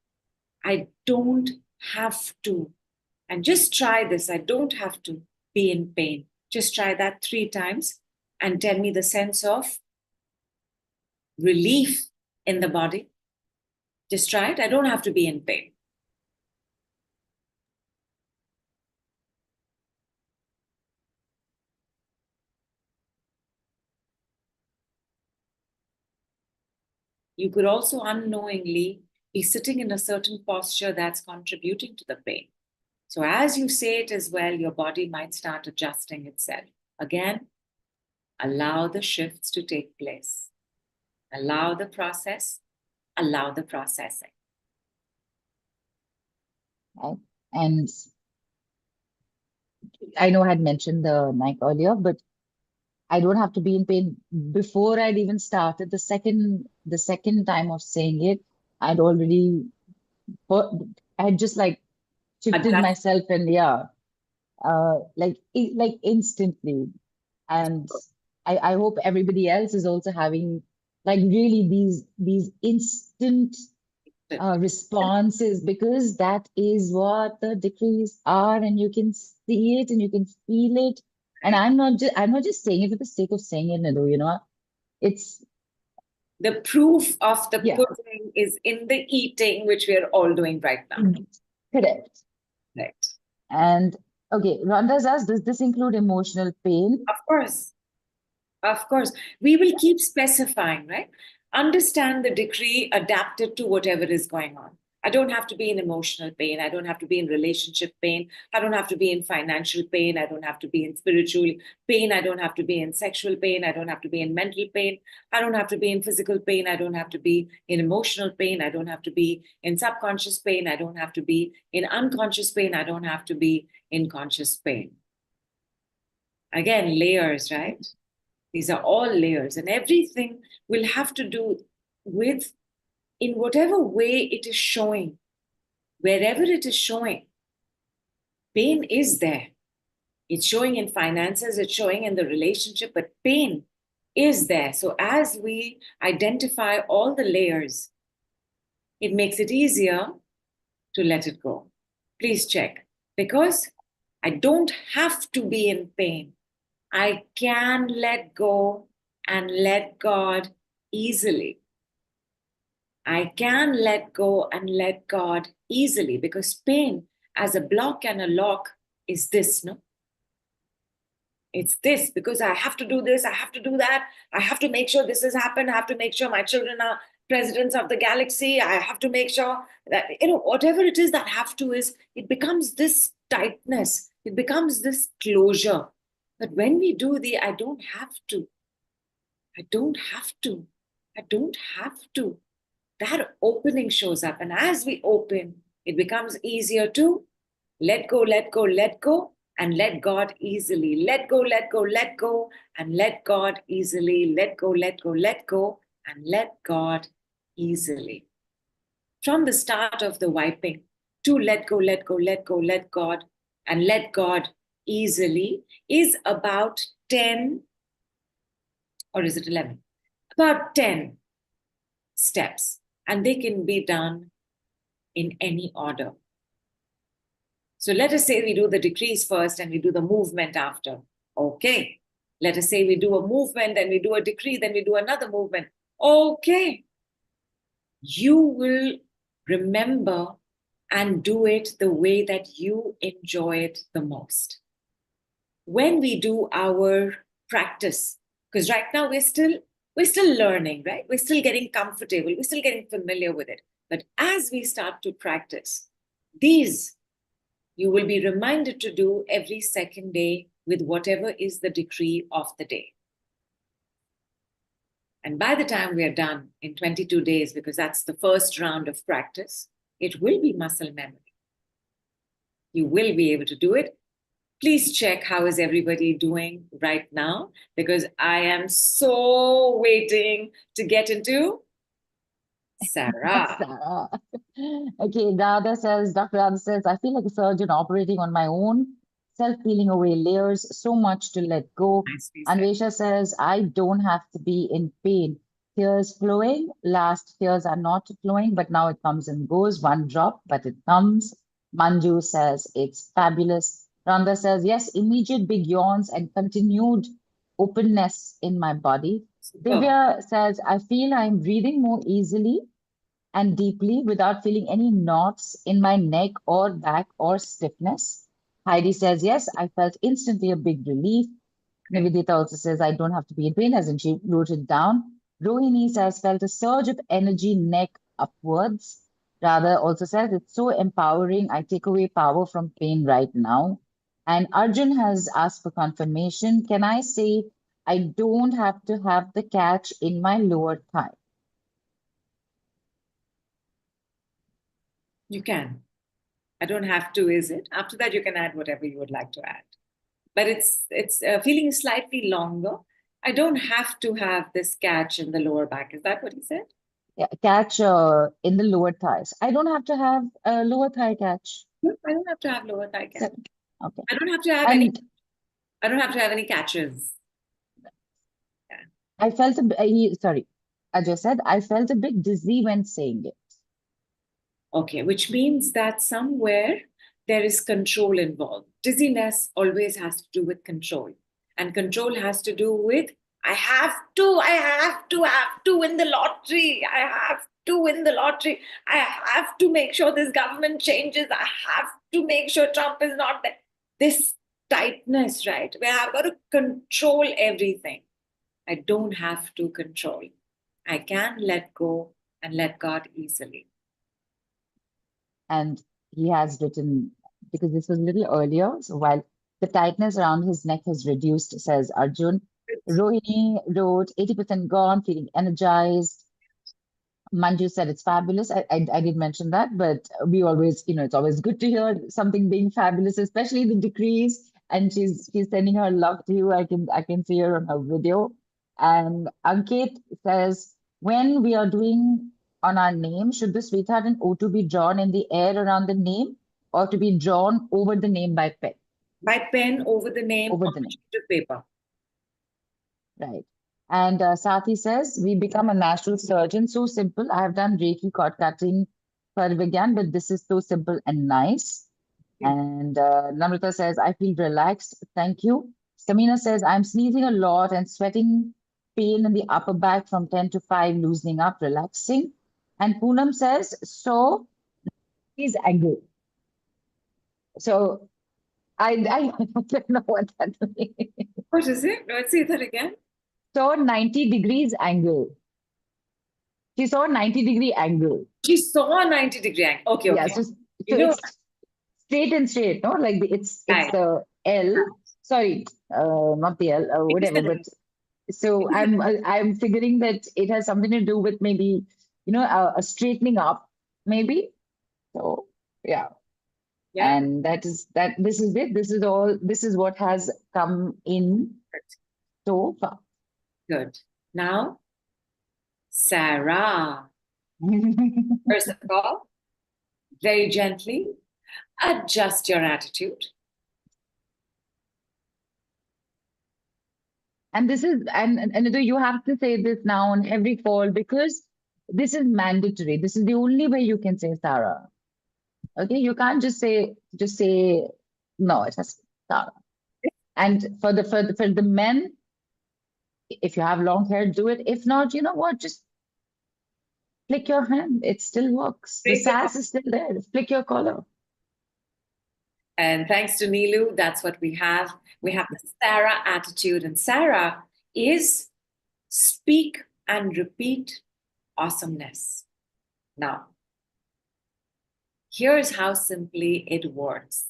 I don't have to. And just try this. I don't have to be in pain. Just try that 3 times and tell me the sense of relief in the body. Just try it. I don't have to be in pain. You could also unknowingly be sitting in a certain posture that's contributing to the pain. So as you say it as well, your body might start adjusting itself. Again, allow the shifts to take place. Allow the process, allow the processing. Right? And I know I had mentioned the mic earlier, but I don't have to be in pain. Before I'd even started the second time of saying it, I'd already I had just like shifted Adjust. myself, and yeah, like instantly. And I hope everybody else is also having like really these instant responses, because that is what the decrees are, and you can see it and you can feel it. And I'm not just saying it for the sake of saying it, Nidhu, it's The proof of the yeah, pudding is in the eating, which we are all doing right now. correct. Right. And okay, Rhonda's asked, does this include emotional pain? Of course. Of course. We will keep specifying, right? Understand the decree, adapt it to whatever is going on. I don't have to be in emotional pain. I don't have to be in relationship pain. I don't have to be in financial pain. I don't have to be in spiritual pain. I don't have to be in sexual pain. I don't have to be in mental pain. I don't have to be in physical pain. I don't have to be in emotional pain. I don't have to be in subconscious pain. I don't have to be in unconscious pain. I don't have to be in conscious pain. Again, layers, right? These are all layers, and everything will have to do with, in whatever way it is showing, wherever it is showing, pain is there. It's showing in finances, it's showing in the relationship, but pain is there. So as we identify all the layers, it makes it easier to let it go. Please check, because I don't have to be in pain. I can let go and let God easily. I can let go and let God easily, because pain as a block and a lock is this, no? It's this, because I have to do this, I have to do that, I have to make sure this has happened, I have to make sure my children are presidents of the galaxy, I have to make sure that, whatever it is that have to is, it becomes this tightness, it becomes this closure. But when we do the I don't have to, I don't have to, I don't have to, that opening shows up. And as we open, it becomes easier to let go, let go, let go, and let God easily. Let go, let go, let go, and let God easily. Let go, let go, let go, and let God easily. From the start of the wiping to let go, let go, let go, let God, and let God easily is about 10, or is it 11? About 10 steps, and they can be done in any order. So let us say we do the decrees first and we do the movement after. Okay. Let us say we do a movement, then we do a decree, then we do another movement. Okay. You will remember and do it the way that you enjoy it the most. When we do our practice, because right now we're still learning, right? We're still getting comfortable, we're still getting familiar with it. But as we start to practice, these you will be reminded to do every second day with whatever is the decree of the day. And by the time we are done in 22 days, because that's the first round of practice, it will be muscle memory. You will be able to do it. Please check how is everybody doing right now, because I am so waiting to get into SARA. SARA. Okay, Dr. Radha says, I feel like a surgeon operating on my own, self-peeling away layers, so much to let go. Anvesha says, I don't have to be in pain. Tears flowing, last tears are not flowing, but now it comes and goes, one drop, but it comes. Manju says, it's fabulous. Randa says, yes, immediate big yawns and continued openness in my body. Divya says, I feel I'm breathing more easily and deeply without feeling any knots in my neck or back or stiffness. Heidi says, yes, I felt instantly a big relief. Nivedita also says, I don't have to be in pain, as in she wrote it down. Rohini says, felt a surge of energy neck upwards. Radha also says, it's so empowering. I take away power from pain right now. And Arjun has asked for confirmation. Can I say I don't have to have the catch in my lower thigh? You can. I don't have to, is it? After that, you can add whatever you would like to add. But it's feeling slightly longer. I don't have to have this catch in the lower back. Is that what he said? Yeah, catch in the lower thighs. I don't have to have a lower thigh catch. No, I don't have to have lower thigh catch. Okay. I don't have to have any. And I don't have to have any catches. I felt sorry, Ajay said, I felt a bit dizzy when saying it. Okay, which means that somewhere there is control involved. Dizziness always has to do with control. And control has to do with I have to win the lottery. I have to win the lottery. I have to make sure this government changes. I have to make sure Trump is not there. This tightness, right? Where I've got to control everything. I don't have to control. I can let go and let God easily. And he has written, because this was a little earlier, so while the tightness around his neck has reduced, says Arjun, Rohini wrote 80% gone, feeling energized. Manju said it's fabulous. I did mention that, but we always, it's always good to hear something being fabulous, especially the decrees. And she's sending her love to you. I can see her on her video. And Ankit says, when we are doing on our name, should the sweetheart and O2 be drawn in the air around the name or to be drawn over the name by pen? By pen over the name Over on the a name, sheet of paper. right. And Sathi says, we become a natural surgeon. So simple. I have done Reiki cord cutting for Vigyan, but this is so simple and nice. And Namrata says, I feel relaxed. Thank you. Samina says, I'm sneezing a lot and sweating, pain in the upper back from 10 to 5, loosening up, relaxing. And Poonam says, so is angle. So I don't know what that means. What is it? Let's say that again. So 90 degrees angle. She saw a 90-degree angle. She saw a 90-degree angle. Okay, Yeah, okay. so You know, it's straight and straight, no? Like it's right. the L. Sorry, not the L, whatever. But so I'm figuring that it has something to do with maybe a straightening up, maybe. So yeah, Yeah. and this is it. This is all. This is what has come in so far. Good. Now, SARA. First of all, very gently adjust your attitude. And this is, and Nidhu, you have to say this now on every call because this is mandatory. This is the only way you can say Sarah. Okay, you can't just say no. It has Sarah. And for the men, if you have long hair, do it. If not, you know what? Just flick your hand. It still works. The sass is still there. Flick your collar. And thanks to Neelu, that's what we have. We have the SARA attitude, and SARA is speak and repeat awesomeness. Now, here's how simply it works.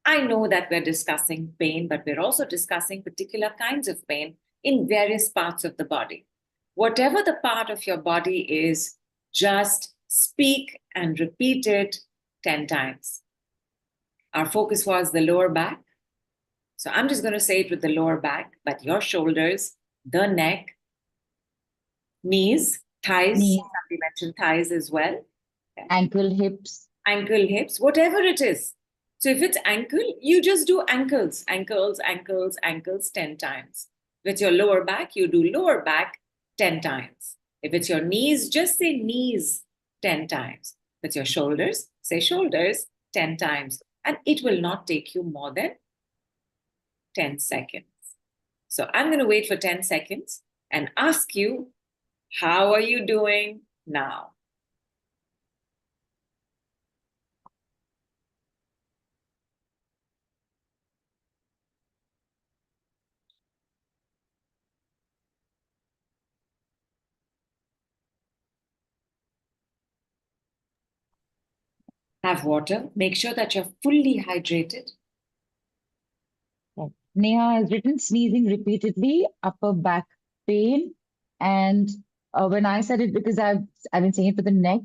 I know that we're discussing pain, but we're also discussing particular kinds of pain in various parts of the body. Whatever the part of your body is, just speak and repeat it 10 times. Our focus was the lower back. So I'm just going to say it with the lower back, but your shoulders, the neck, knees, thighs, somebody mentioned thighs as well. Ankle, hips. Ankle, hips, whatever it is. So if it's ankle, you just do ankles, ankles, ankles, ankles 10 times. If it's your lower back, you do lower back 10 times. If it's your knees, just say knees 10 times. If it's your shoulders, say shoulders 10 times. And it will not take you more than 10 seconds. So I'm going to wait for 10 seconds and ask you, how are you doing now? Have water. Make sure that you're fully hydrated. Neha has written sneezing repeatedly, upper back pain, and when I said it because I've been saying it for the neck,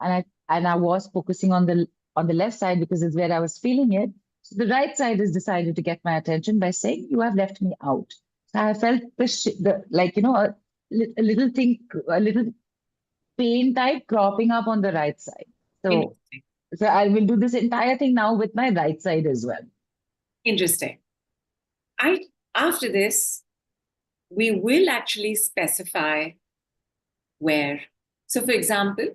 and I was focusing on the left side because it's where I was feeling it. So the right side has decided to get my attention by saying, "You have left me out." So I felt the like a little thing, a little pain type cropping up on the right side. So I will do this entire thing now with my right side as well. Interesting. After this, we will actually specify where. So, for example,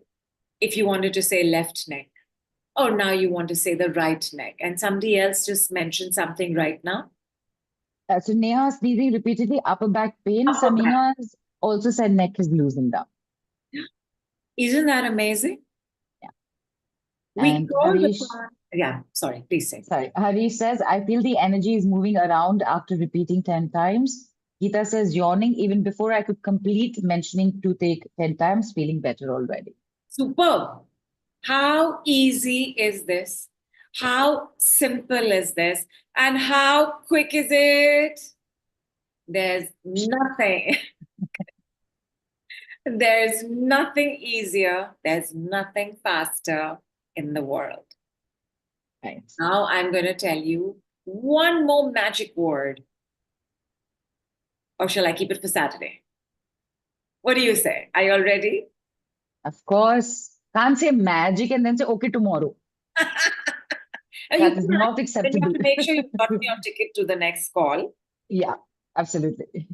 if you wanted to say left neck, or now you want to say the right neck, and somebody else just mentioned something right now. So Neha is sneezing repeatedly, upper back pain. Upper back. Samina has also said neck is loosened up. Isn't that amazing? Yeah. We And call Harish, the part, yeah, sorry, please say. sorry, Harish says, I feel the energy is moving around after repeating 10 times. Geeta says, yawning even before I could complete mentioning toothache 10 times, feeling better already. Superb. How easy is this? How simple is this? And how quick is it? There's nothing. There's nothing easier. There's nothing faster in the world. Right. Now I'm going to tell you one more magic word. Or shall I keep it for Saturday? What do you say? Are you all ready? Of course, can't say magic and then say, okay, tomorrow. You That is can. not Then you acceptable. have to make sure you've got me your ticket to the next call. Yeah, absolutely.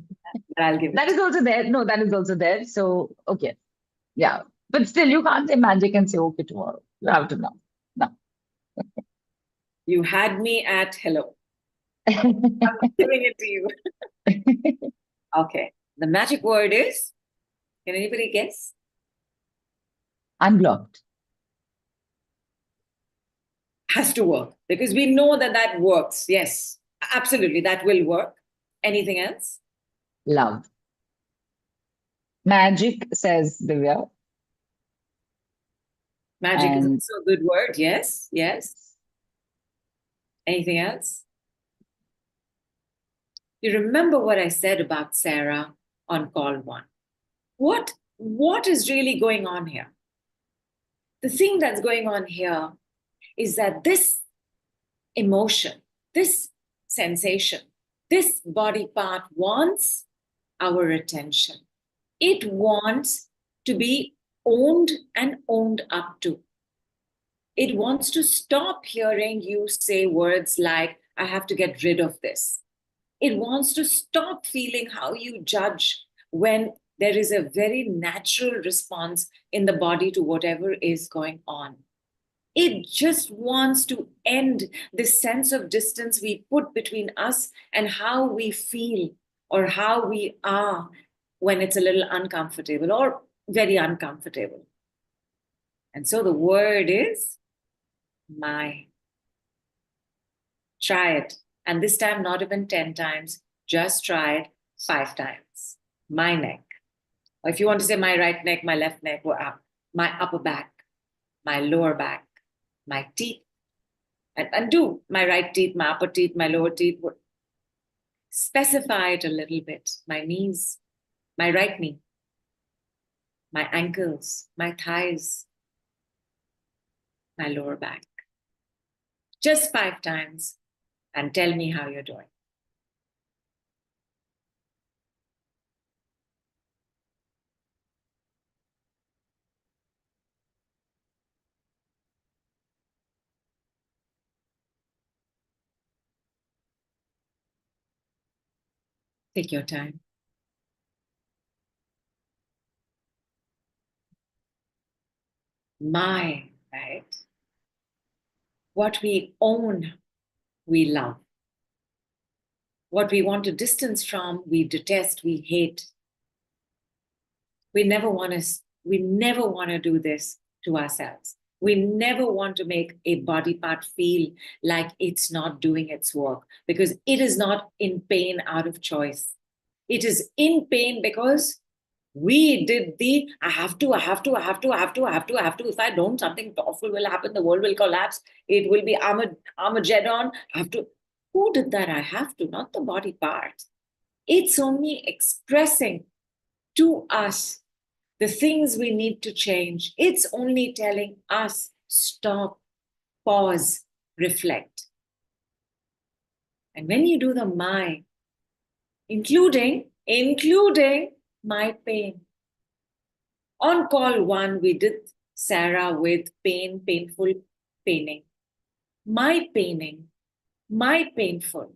But I'll give it. That is also there. No, that is also there. So, okay. Yeah. But still, you can't say magic and say, okay, tomorrow. You have to know. No. You had me at hello. I'm giving it to you. Okay. The magic word is, can anybody guess? Unblocked. Has to work because we know that that works. Yes, absolutely. That will work. Anything else? Love. Magic, says Divya. Magic is And also a good word. Yes, yes. Anything else? You remember what I said about SARA on call one? What is really going on here? The thing that's going on here is that this emotion, this sensation, this body part wants our attention. It wants to be owned and owned up to. It wants to stop hearing you say words like, I have to get rid of this. It wants to stop feeling how you judge when there is a very natural response in the body to whatever is going on. It just wants to end this sense of distance we put between us and how we feel or how we are when it's a little uncomfortable or very uncomfortable. And so the word is my. Try it. And this time, not even 10 times, just try it 5 times. My neck. Or if you want to say my right neck, my left neck, my upper back, my lower back, my teeth, and do my right teeth, my upper teeth, my lower teeth. Specify it a little bit. My knees, my right knee, my ankles, my thighs, my lower back. Just 5 times and tell me how you're doing. Take your time. My, right? What we own, we love. What we want to distance from, we detest, we hate. We never want to do this to ourselves. We never want to make a body part feel like it's not doing its work because it is not in pain out of choice. It is in pain because we did I have to. If I don't, something awful will happen. The world will collapse. It will be Armageddon. I have to. Who did that? I have to, not the body part. It's only expressing to us the things we need to change. It's only telling us stop, pause, reflect. And when you do the my, including my pain. On call one, we did SARA with painful paining. My paining my painful,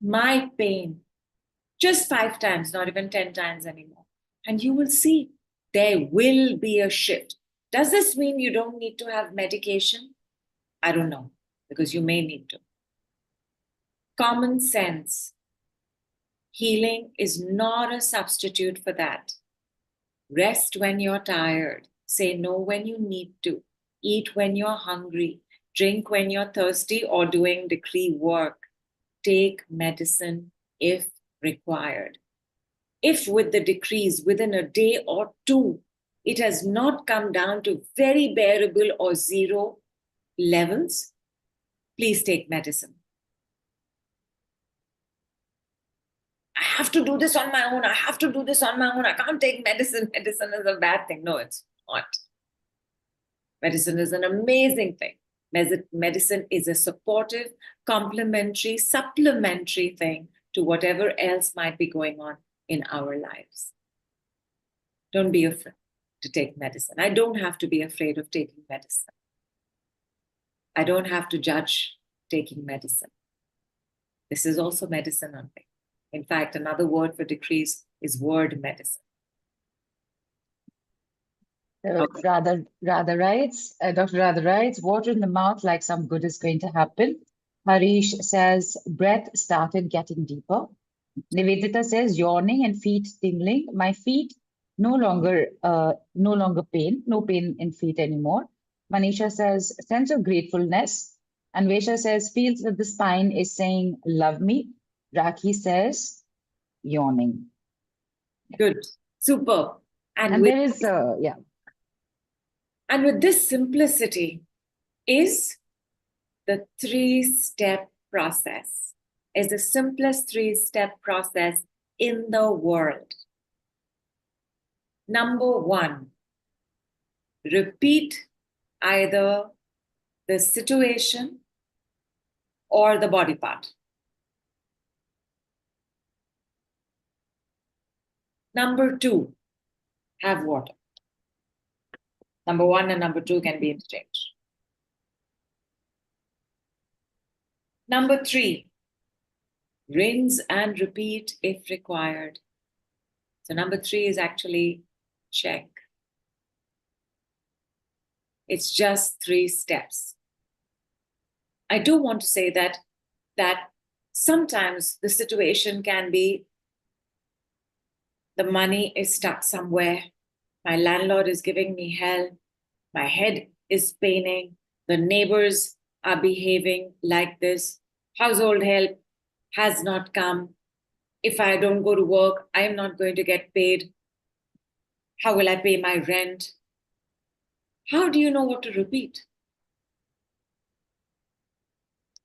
my pain, just 5 times, not even 10 times anymore. And you will see there will be a shift. Does this mean you don't need to have medication? I don't know, because you may need to. Common sense. Healing is not a substitute for that. Rest when you're tired. Say no when you need to. Eat when you're hungry. Drink when you're thirsty or doing decree work. Take medicine if required. If with the decrees within a day or two, it has not come down to very bearable or zero levels, please take medicine. I have to do this on my own. I have to do this on my own. I can't take medicine. Medicine is a bad thing. No, it's not. Medicine is an amazing thing. Medicine is a supportive, complementary, supplementary thing to whatever else might be going on in our lives. Don't be afraid to take medicine. I don't have to be afraid of taking medicine. I don't have to judge taking medicine. This is also medicine on me. In fact, another word for decrease is word medicine. Dr. Radha writes, water in the mouth like some good is going to happen. Harish says, breath started getting deeper. Nivedita says, yawning and feet tingling. My feet no longer pain, no pain in feet anymore. Manisha says, sense of gratefulness. Anvesha says, feels that the spine is saying, love me. Rakhi says, yawning. Good, super. And there is, yeah. And with this simplicity is the 3-step process, is the simplest 3-step process in the world. Number 1, repeat either the situation or the body part. Number 2, have water. Number 1 and number 2 can be interchanged. Number 3, rinse and repeat if required. So number 3 is actually check. It's just 3 steps. I do want to say that sometimes the situation can be the money is stuck somewhere. My landlord is giving me hell. My head is paining. The neighbors are behaving like this. Household help has not come. If I don't go to work, I am not going to get paid. How will I pay my rent? How do you know what to repeat?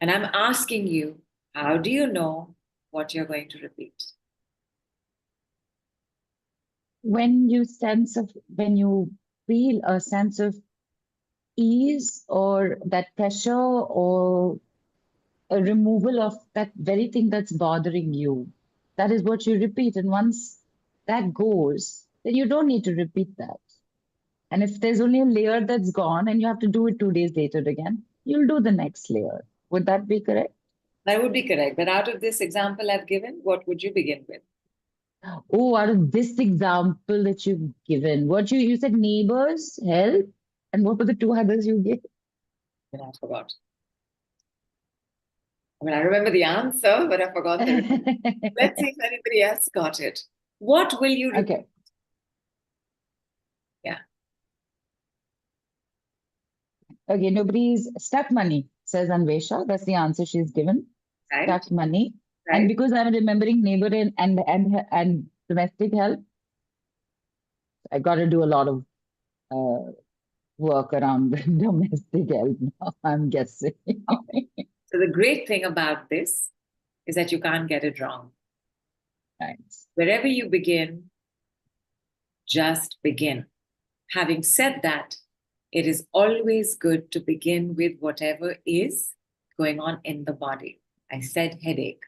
And I'm asking you, how do you know what you're going to repeat? When you feel a sense of ease or that pressure or a removal of that very thing that's bothering you, that is what you repeat. And once that goes, then you don't need to repeat that. And if there's only a layer that's gone and you have to do it 2 days later again, you'll do the next layer. Would that be correct? That would be correct. But out of this example I've given, what would you begin with? Oh, out of this example that you've given, what you said neighbors, help, and what were the 2 others you gave? I forgot. I mean, I remember the answer, but I forgot the Let's see if anybody else got it. What will you repeat? Okay. Yeah. Okay, nobody's stuck money, says Anvesha. That's the answer she's given. Right. Stuck money. Right. And because I'm remembering neighbor and domestic help, I got to do a lot of work around domestic help now, I'm guessing. So the great thing about this is that you can't get it wrong. Right. Wherever you begin, just begin. Having said that, it is always good to begin with whatever is going on in the body. I said headache.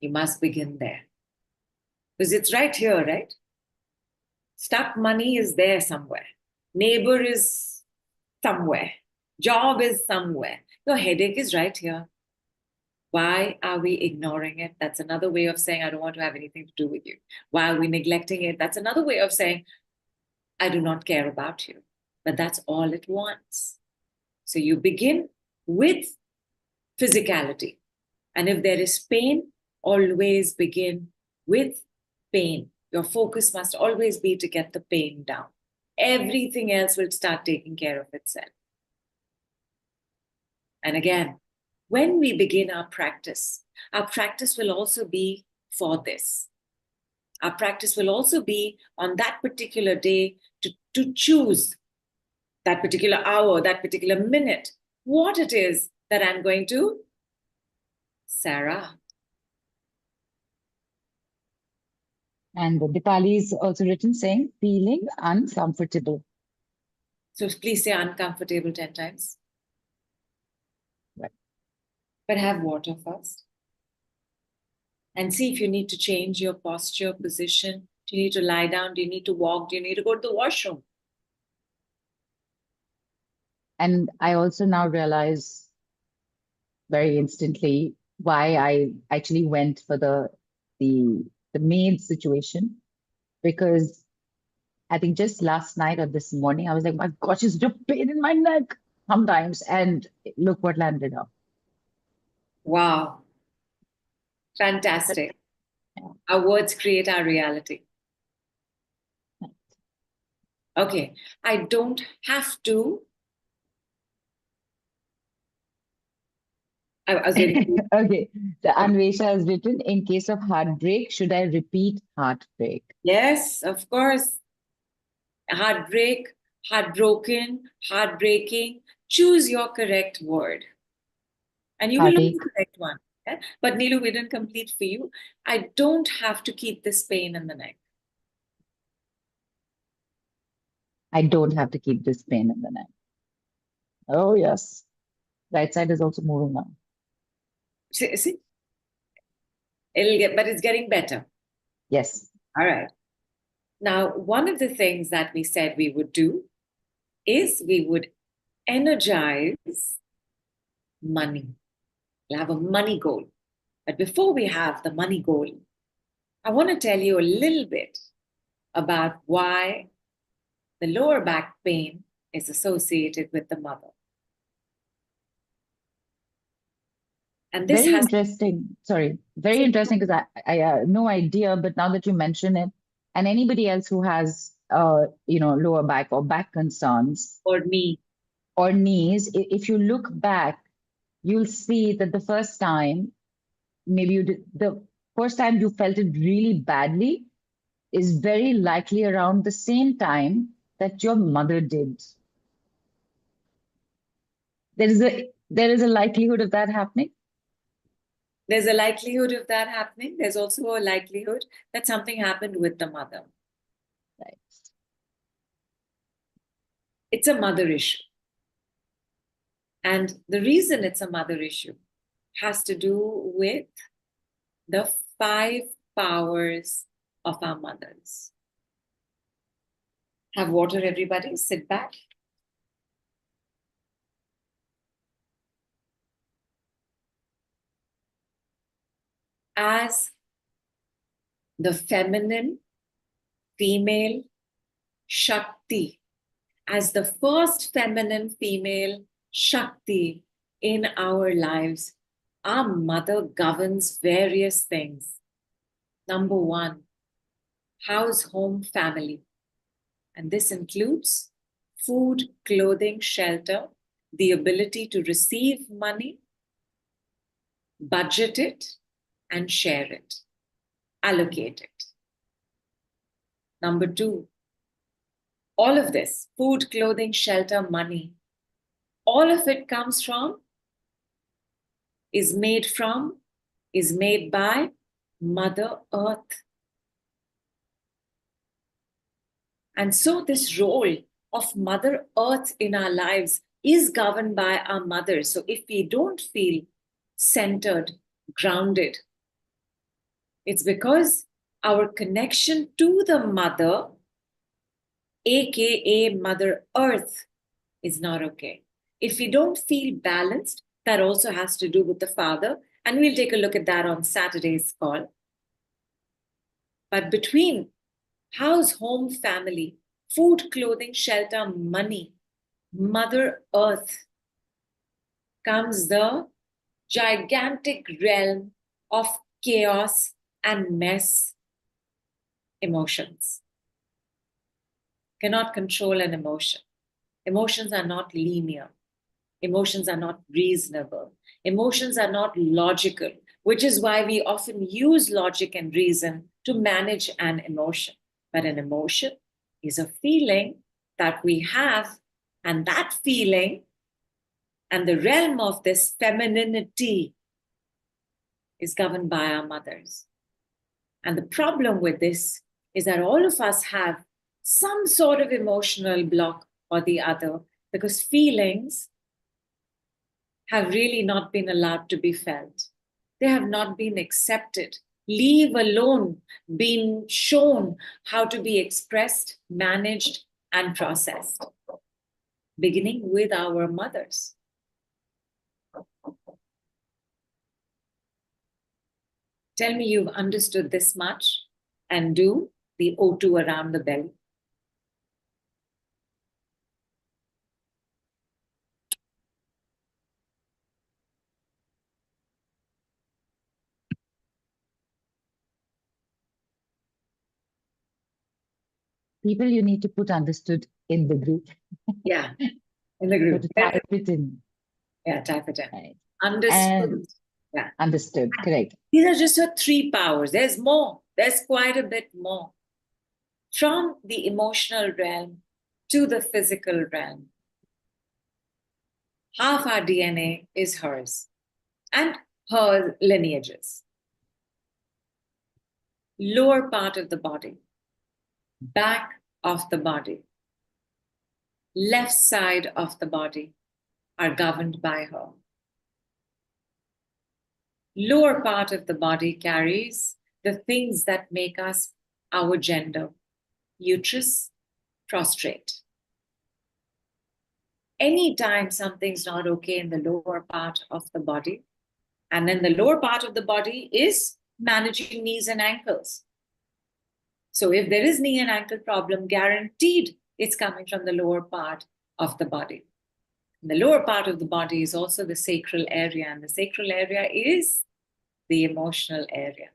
You must begin there. Because it's right here, right? Stuck money is there somewhere. Neighbor is somewhere. Job is somewhere. Your headache is right here. Why are we ignoring it? That's another way of saying, I don't want to have anything to do with you. Why are we neglecting it? That's another way of saying, I do not care about you. But that's all it wants. So you begin with physicality. And if there is pain, always begin with pain. Your focus must always be to get the pain down. Everything else will start taking care of itself. And again, when we begin our practice will also be for this. Our practice will also be on that particular day to choose that particular hour, that particular minute, what it is that I'm going to SARA. And Dipali is also written saying, feeling uncomfortable. So please say uncomfortable 10 times. Right. But have water first. And see if you need to change your posture, position. Do you need to lie down? Do you need to walk? Do you need to go to the washroom? And I also now realize very instantly why I actually went for the maid situation, because I think just last night or this morning I was like, my gosh, it's just pain in my neck sometimes, and look what landed up. Wow. Fantastic. Yeah. Our words create our reality. Okay, I don't have to. I was very Okay, the Anvesha has written, in case of heartbreak, should I repeat heartbreak? Yes, of course. Heartbreak, heartbroken, heartbreaking. Choose your correct word. And you will know Heartache. the correct one. Yeah? But Neelu, we didn't complete for you. I don't have to keep this pain in the neck. I don't have to keep this pain in the neck. Oh, yes. Right side is also moving now. See? But it's getting better. Yes. All right. Now, one of the things that we said we would do is we would energize money. We'll have a money goal. But before we have the money goal, I want to tell you a little bit about why the lower back pain is associated with the mother. And this Very has interesting. Sorry, very interesting, because I had no idea, but now that you mention it, and anybody else who has lower back or back concerns for me. or knees, if you look back, you'll see that the first time, maybe the first time you felt it really badly is very likely around the same time that your mother did. There is a likelihood of that happening. There's a likelihood of that happening. There's also a likelihood that something happened with the mother. Right. It's a mother issue. And the reason it's a mother issue has to do with the 5 powers of our mothers. Have water, everybody. Sit back. As the feminine, female, Shakti, as the first feminine, female, Shakti in our lives, our mother governs various things. Number 1, house, home, family. And this includes food, clothing, shelter, the ability to receive money, budget it, and share it, allocate it. Number 2, all of this, food, clothing, shelter, money, all of it comes from, is made by Mother Earth. And so this role of Mother Earth in our lives is governed by our mother. So if we don't feel centered, grounded, it's because our connection to the mother, aka Mother Earth, is not okay. If we don't feel balanced, that also has to do with the father. And we'll take a look at that on Saturday's call. But between house, home, family, food, clothing, shelter, money, Mother Earth, comes the gigantic realm of chaos and mess, emotions. Cannot control an emotion. Emotions are not linear. Emotions are not reasonable. Emotions are not logical, which is why we often use logic and reason to manage an emotion. But an emotion is a feeling that we have, and that feeling and the realm of this femininity is governed by our mothers. And the problem with this is that all of us have some sort of emotional block or the other, because feelings have really not been allowed to be felt. They have not been accepted, leave alone being shown how to be expressed, managed, and processed, beginning with our mothers. Tell me you've understood this much and do the O2 around the belly. People, you need to put understood in the group. Yeah, in the So group. to type it in. Yeah, type it in. Right. Understood. And Yeah. understood, correct. These are just your 3 powers. There's more. There's quite a bit more. From the emotional realm to the physical realm, half our DNA is hers and her lineages. Lower part of the body, back of the body, left side of the body are governed by her. Lower part of the body carries the things that make us our gender: uterus, prostrate. Anytime something's not okay in the lower part of the body, and then the lower part of the body is managing knees and ankles. So if there is knee and ankle problem, guaranteed it's coming from the lower part of the body. And the lower part of the body is also the sacral area, and the sacral area is the emotional area.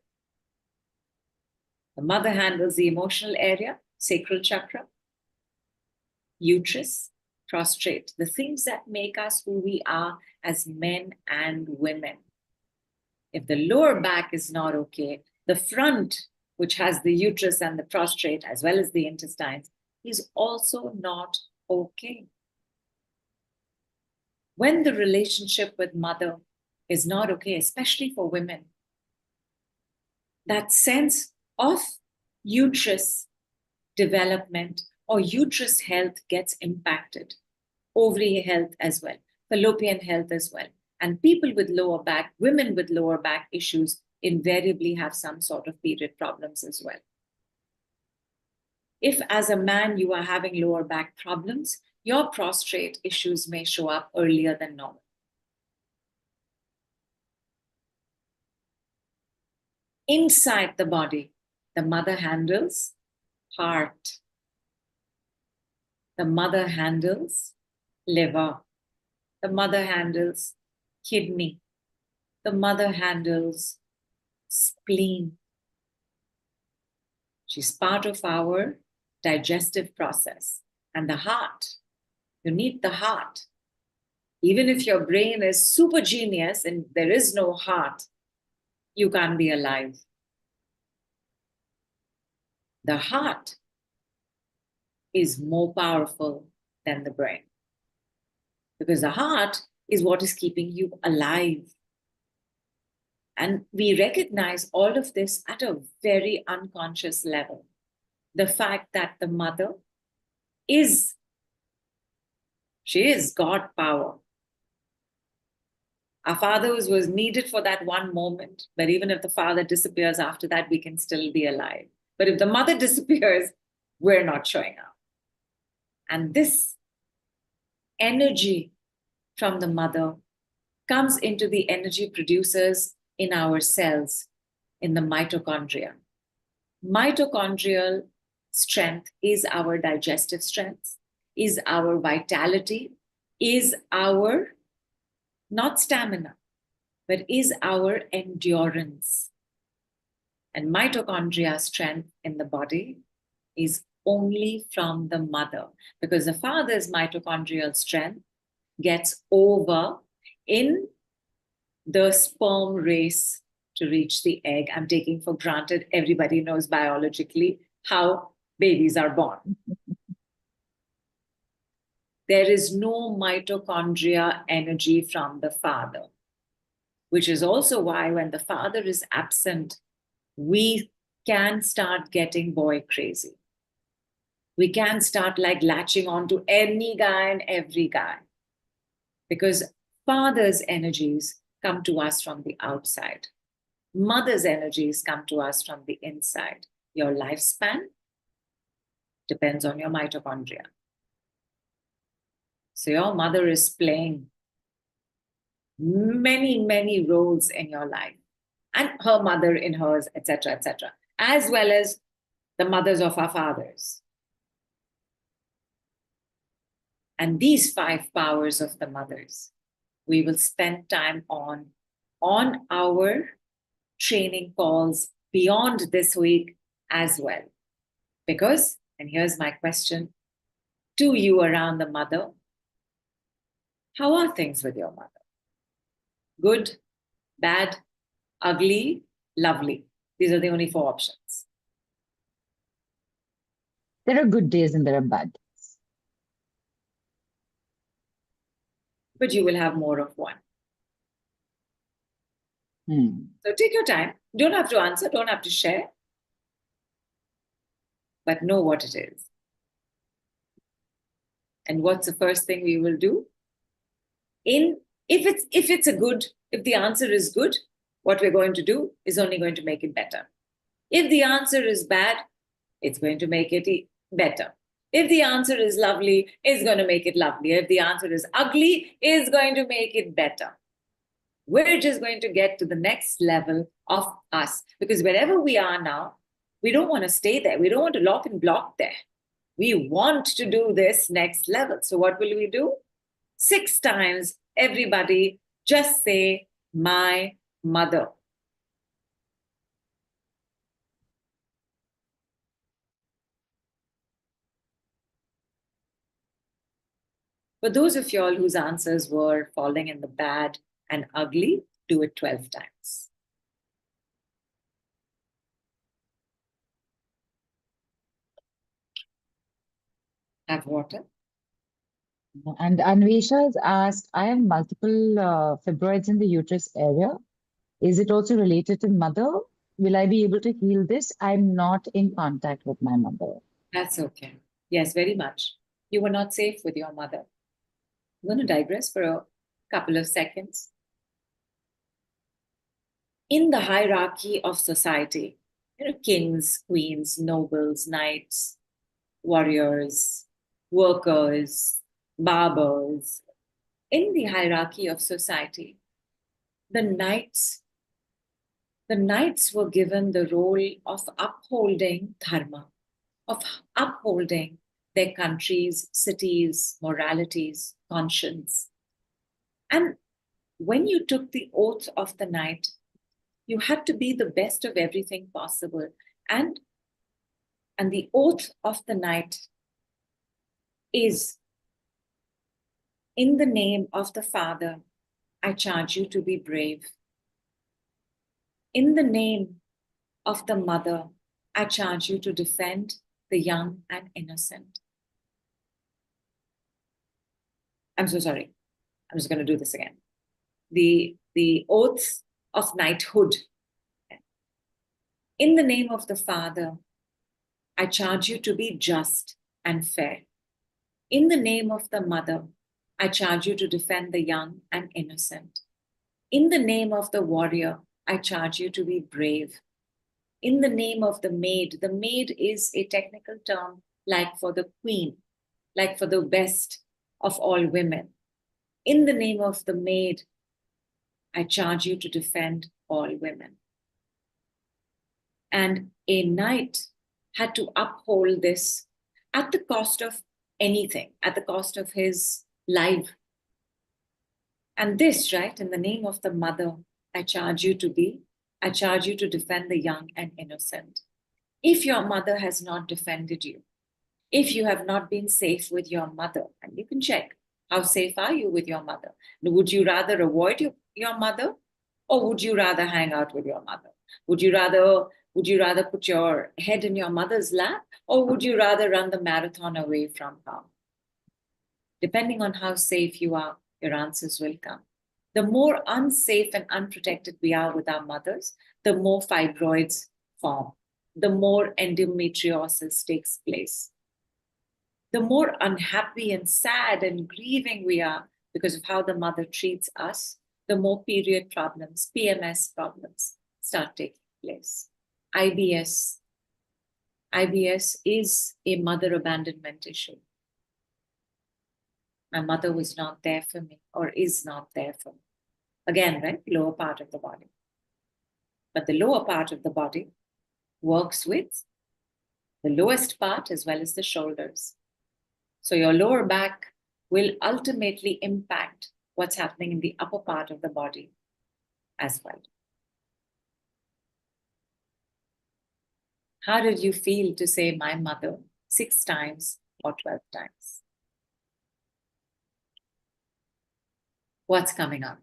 The mother handles the emotional area, sacral chakra, uterus, prostrate, the things that make us who we are as men and women. If the lower back is not okay, the front, which has the uterus and the prostrate, as well as the intestines, is also not okay. When the relationship with mother is not okay, especially for women, that sense of uterus development or uterus health gets impacted, ovary health as well, fallopian health as well. And people with lower back, women with lower back issues invariably have some sort of period problems as well. If as a man you are having lower back problems, your prostrate issues may show up earlier than normal. Inside the body, the mother handles heart. The mother handles liver. The mother handles kidney. The mother handles spleen. She's part of our digestive process. And the heart, you need the heart. Even if your brain is super genius and there is no heart, you can't be alive. The heart is more powerful than the brain, because the heart is what is keeping you alive. And we recognize all of this at a very unconscious level. The fact that the mother is, she is God power. Our fathers was needed for that one moment, but even if the father disappears after that, we can still be alive. But if the mother disappears, we're not showing up. And this energy from the mother comes into the energy producers in our cells, in the mitochondria. Mitochondrial strength is our digestive strength, is our vitality, is our, not stamina, but is our endurance. And mitochondria strength in the body is only from the mother, because the father's mitochondrial strength gets over in the sperm race to reach the egg. I'm taking for granted everybody knows biologically how babies are born. There is no mitochondria energy from the father, which is also why when the father is absent, we can start getting boy crazy. We can start like latching on to any guy and every guy, because father's energies come to us from the outside. Mother's energies come to us from the inside. Your lifespan depends on your mitochondria. So your mother is playing many, many roles in your life, and her mother in hers, etc., as well as the mothers of our fathers. And these 5 powers of the mothers, we will spend time on our training calls beyond this week as well. Because, and here's my question to you around the mother, how are things with your mother? Good, bad, ugly, lovely. These are the only 4 options. There are good days and there are bad days. But you will have more of one. So take your time. Don't have to answer, don't have to share. But know what it is. And what's the first thing we will do? If the answer is good, what we're going to do is only going to make it better. If the answer is bad, it's going to make it better. If the answer is lovely, it's going to make it lovely. If the answer is ugly, it's going to make it better. We're just going to get to the next level of us, because wherever we are now, we don't want to stay there. We don't want to lock and block there. We want to do this next level. So what will we do? 6 times, everybody just say, my mother. For those of y'all whose answers were falling in the bad and ugly, do it 12 times. Have water. And Anvesha has asked, I have multiple fibroids in the uterus area. Is it also related to mother? Will I be able to heal this? I'm not in contact with my mother. That's okay. Yes, very much. You were not safe with your mother. I'm going to digress for a couple of seconds. In the hierarchy of society, kings, queens, nobles, knights, warriors, workers, barbers, in the hierarchy of society, the knights were given the role of upholding dharma, of upholding their countries, cities, moralities, conscience. And when you took the oath of the knight, you had to be the best of everything possible. And the oath of the knight is, in the name of the Father, I charge you to be brave. In the name of the Mother, I charge you to defend the young and innocent. I'm so sorry. I'm just going to do this again. The oath of knighthood. In the name of the Father, I charge you to be just and fair. In the name of the Mother, I charge you to defend the young and innocent. In the name of the warrior, I charge you to be brave. In the name of the maid is a technical term like for the queen, like for the best of all women. In the name of the maid, I charge you to defend all women. And a knight had to uphold this at the cost of anything, at the cost of his life. And this, right, in the name of the mother, I charge you to defend the young and innocent. If your mother has not defended you, if you have not been safe with your mother, and you can check, how safe are you with your mother? Would you rather avoid your mother, or would you rather hang out with your mother? Would you rather put your head in your mother's lap, or would you rather run the marathon away from her? Depending on how safe you are, your answers will come. The more unsafe and unprotected we are with our mothers, the more fibroids form, the more endometriosis takes place. The more unhappy and sad and grieving we are because of how the mother treats us, the more period problems, PMS problems start taking place. IBS is a mother abandonment issue. My mother was not there for me, or is not there for me. Again, right? Lower part of the body. But the lower part of the body works with the lowest part as well as the shoulders. So your lower back will ultimately impact what's happening in the upper part of the body as well. How did you feel to say my mother 6 times or 12 times? What's coming up?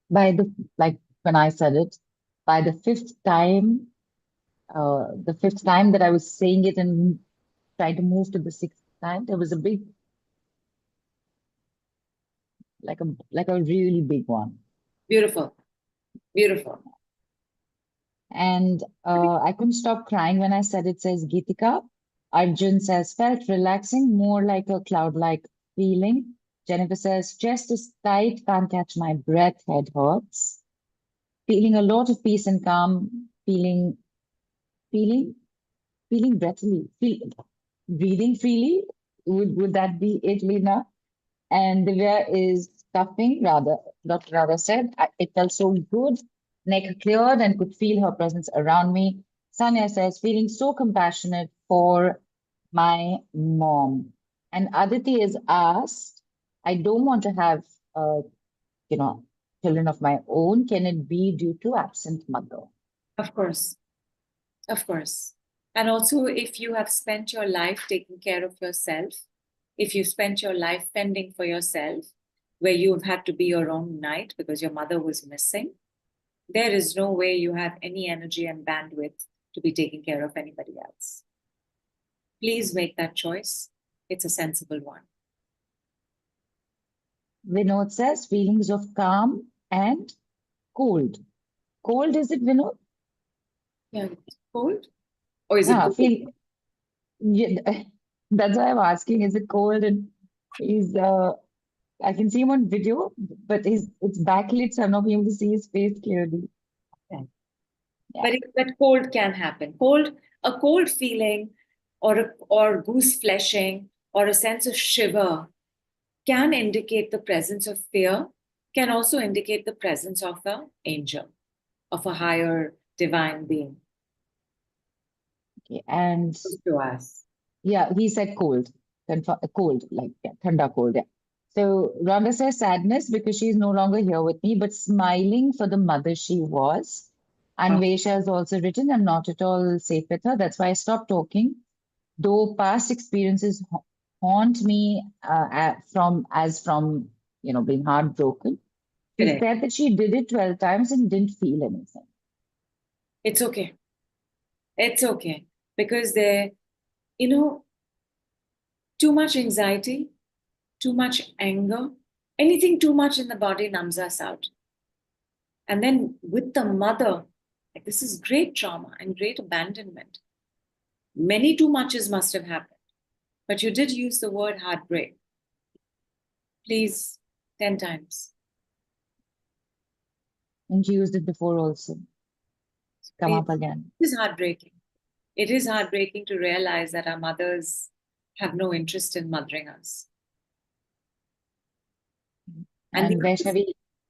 When I said it, by the fifth time that I was saying it and trying to move to the 6th time, there was a big, like a really big one. Beautiful. Beautiful. And I couldn't stop crying when I said it. Says Geetika. Arjun says, felt relaxing, more like a cloud-like feeling. Jennifer says, chest is tight, can't catch my breath, head hurts. Feeling a lot of peace and calm, feeling breathily, breathing freely. Would that be it, Lena? And Divya is stuffing, Dr. Radha said. It felt so good. Neck cleared and could feel her presence around me. Sanya says, feeling so compassionate for my mom. And Aditi is asked, I don't want to have, children of my own. Can it be due to absent mother? Of course. Of course. And also, if you have spent your life taking care of yourself, if you've spent your life fending for yourself, where you've had to be your own knight because your mother was missing, there is no way you have any energy and bandwidth to be taking care of anybody else. Please make that choice. It's a sensible one. Vinod says, feelings of calm and cold. Cold, is it, Vinod? Yeah, cold? Or is it cold? Yeah, that's why I'm asking, is it cold? And he's I can see him on video, but it's backlit, so I'm not able to see his face clearly. Yeah. Yeah. But cold can happen. A cold feeling or goose fleshing or a sense of shiver can indicate the presence of fear, can also indicate the presence of an angel, of a higher divine being. Okay, and To us. yeah, he said cold, cold, like thanda cold. Yeah. So Rhonda says sadness because she's no longer here with me, but smiling for the mother she was. And Vesha has also written, I'm not at all safe with her. That's why I stopped talking. Though past experiences haunt me from being heartbroken. She Correct. said that she did it 12 times and didn't feel anything. It's okay. It's okay. Because too much anxiety, too much anger, anything too much in the body numbs us out. And then with the mother, like this is great trauma and great abandonment. Many too muches must have happened. But you did use the word heartbreak. Please, 10 times. And she used it before also. Come up again. It is heartbreaking. It is heartbreaking to realize that our mothers have no interest in mothering us. And And Vaishnavi,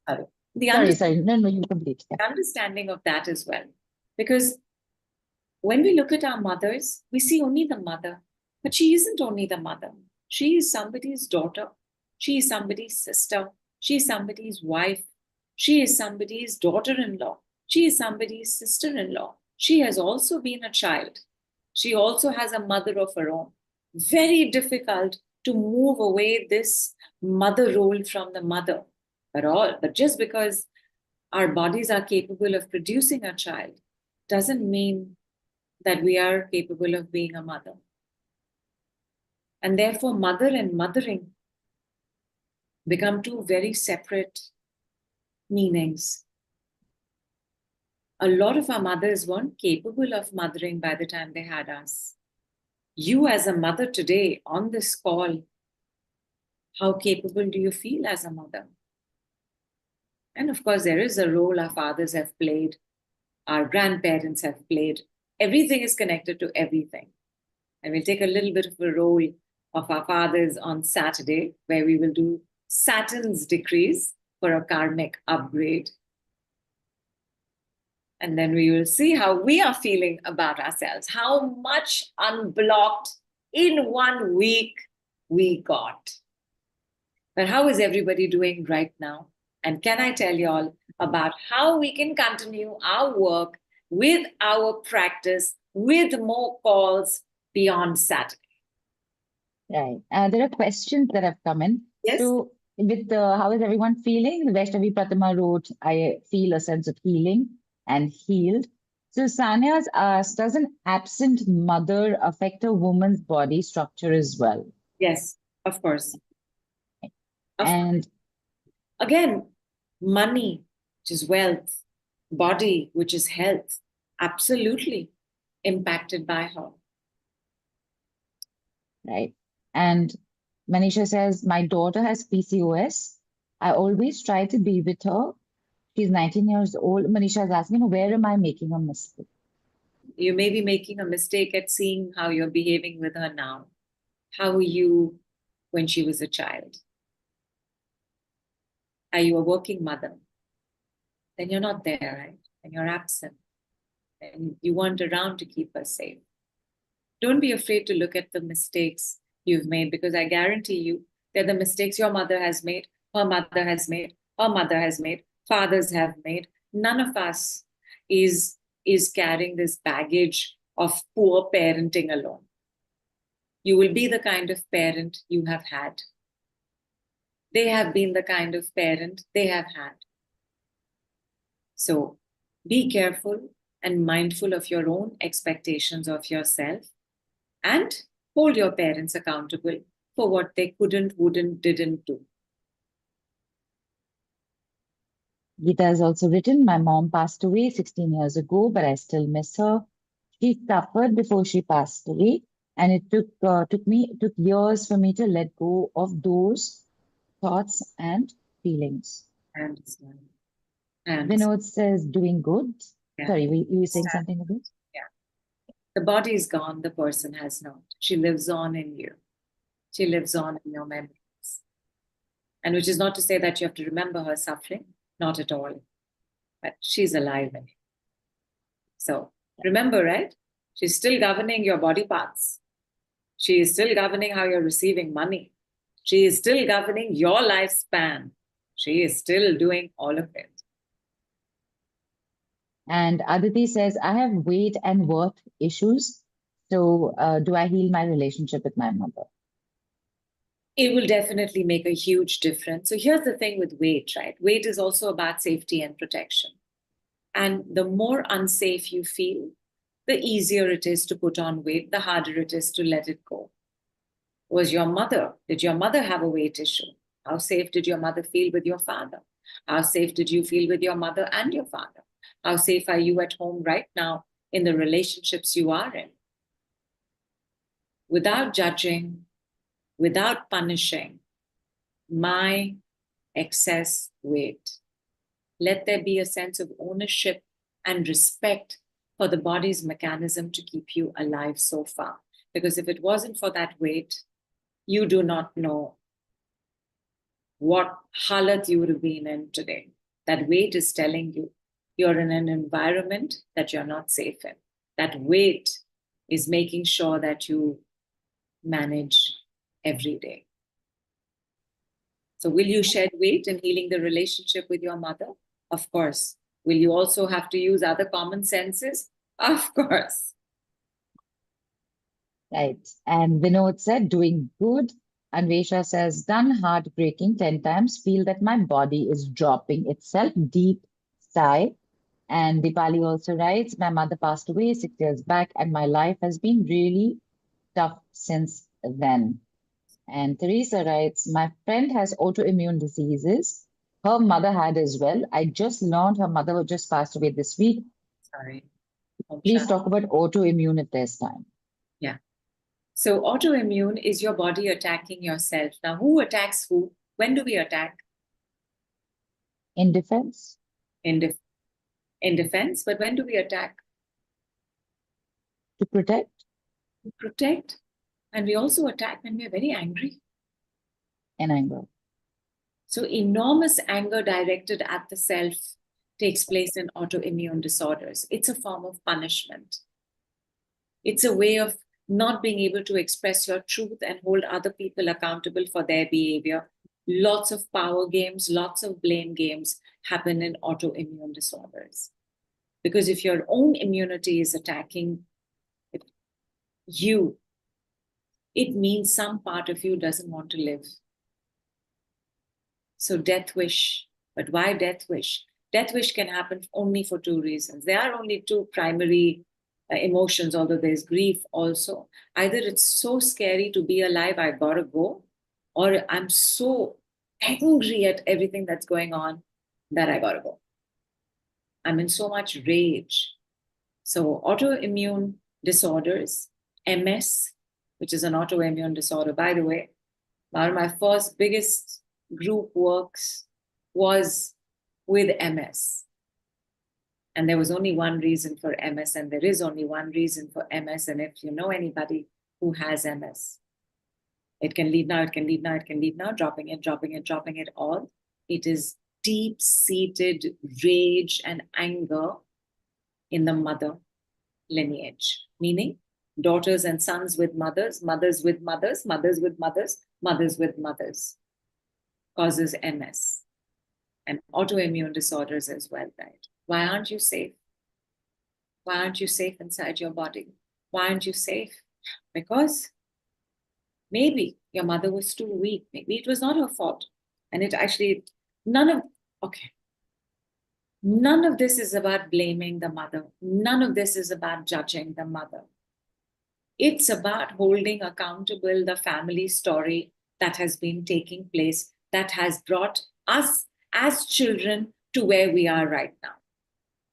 sorry, the sorry, no, you complete. Yeah. understanding of that as well. Because when we look at our mothers, we see only the mother, but she isn't only the mother. She is somebody's daughter. She is somebody's sister. She is somebody's wife. She is somebody's daughter-in-law. She is somebody's sister-in-law. She has also been a child. She also has a mother of her own. Very difficult to move away this mother role from the mother at all. But just because our bodies are capable of producing a child doesn't mean that we are capable of being a mother. And therefore, mother and mothering become two very separate meanings. A lot of our mothers weren't capable of mothering by the time they had us. You, as a mother today on this call, how capable do you feel as a mother? And of course, there is a role our fathers have played, our grandparents have played. Everything is connected to everything. And we'll take a little bit of a role of our fathers on Saturday, where we will do Saturn's decrees for a karmic upgrade. And then we will see how we are feeling about ourselves, how much unblocked in 1 week we got. But how is everybody doing right now? And can I tell you all about how we can continue our work with our practice, with more calls beyond Saturday? Right. There are questions that have come in. Yes. So, with the how is everyone feeling? Vaishnavi Pratima wrote, I feel a sense of healing and healed. So, Sanya's asked, does an absent mother affect a woman's body structure as well? Yes, of course. And again, money, which is wealth, body, which is health, absolutely impacted by her. right. And Manisha says, my daughter has PCOS. I always try to be with her. She's 19 years old. Manisha is asking, where am I making a mistake? You may be making a mistake at seeing how you're behaving with her now. How were you when she was a child? Are you a working mother? Then you're not there, right? And you're absent. And you weren't around to keep her safe. Don't be afraid to look at the mistakes you've made, because I guarantee you they're the mistakes your mother has made, her mother has made, her mother has made, fathers have made. None of us is carrying this baggage of poor parenting alone. You will be the kind of parent you have had. They have been the kind of parent they have had. So be careful and mindful of your own expectations of yourself, and hold your parents accountable for what they couldn't, wouldn't, didn't do. Geeta has also written, my mom passed away 16 years ago, but I still miss her. She suffered before she passed away, and it took years for me to let go of those thoughts and feelings. I understand. Vinod says, doing good. Yeah. Sorry, you were saying something about? Yeah. The body is gone, the person has not. She lives on in you. She lives on in your memories. And which is not to say that you have to remember her suffering, not at all. But she's alive in you. So remember, right? She's still governing your body parts. She is still governing how you're receiving money. She is still governing your lifespan. She is still doing all of it. And Aditi says, I have weight and worth issues. So do I heal my relationship with my mother? It will definitely make a huge difference. So here's the thing with weight, right? Weight is also about safety and protection. And the more unsafe you feel, the easier it is to put on weight, the harder it is to let it go. Did your mother have a weight issue? How safe did your mother feel with your father? How safe did you feel with your mother and your father? How safe are you at home right now in the relationships you are in? Without judging, without punishing my excess weight, let there be a sense of ownership and respect for the body's mechanism to keep you alive so far. Because if it wasn't for that weight, you do not know what halat you would have been in today. That weight is telling you you're in an environment that you're not safe in. That weight is making sure that you manage every day. So will you shed weight in healing the relationship with your mother? Of course. Will you also have to use other common senses? Of course. Right. And Vinod said, doing good. Anvesha says, done heartbreaking 10 times, feel that my body is dropping itself, deep sigh. And Dipali also writes, my mother passed away 6 years back, and my life has been really tough since then. And Teresa writes, my friend has autoimmune diseases. Her mother had as well. I just learned her mother just passed away this week. Sorry. Please talk about autoimmune at this time. Yeah. So autoimmune is your body attacking yourself. Now, who attacks who? When do we attack? In defense? In defense, but when do we attack? To protect? To protect. And we also attack when we are very angry. And anger. So enormous anger directed at the self takes place in autoimmune disorders. It's a form of punishment. It's a way of not being able to express your truth and hold other people accountable for their behavior. Lots of power games, lots of blame games happen in autoimmune disorders. Because if your own immunity is attacking you, it means some part of you doesn't want to live. So death wish. But why death wish? Death wish can happen only for two reasons. There are only two primary emotions, although there's grief also. Either it's so scary to be alive, I gotta go, or I'm so angry at everything that's going on that I gotta go. I'm in so much rage. So autoimmune disorders, MS, which is an autoimmune disorder, by the way, one of my first biggest group works was with MS. And there was only one reason for MS, and there is only one reason for MS. And if you know anybody who has MS, it can leave now, it can leave now, it can leave now, dropping it all. It is deep-seated rage and anger in the mother lineage, meaning daughters and sons with mothers, mothers with mothers, mothers with mothers, mothers with mothers, causes MS and autoimmune disorders as well, right? Why aren't you safe? Why aren't you safe inside your body? Why aren't you safe? Because maybe your mother was too weak. Maybe it was not her fault. And it actually, none of this is about blaming the mother. None of this is about judging the mother. It's about holding accountable the family story that has been taking place, that has brought us as children to where we are right now.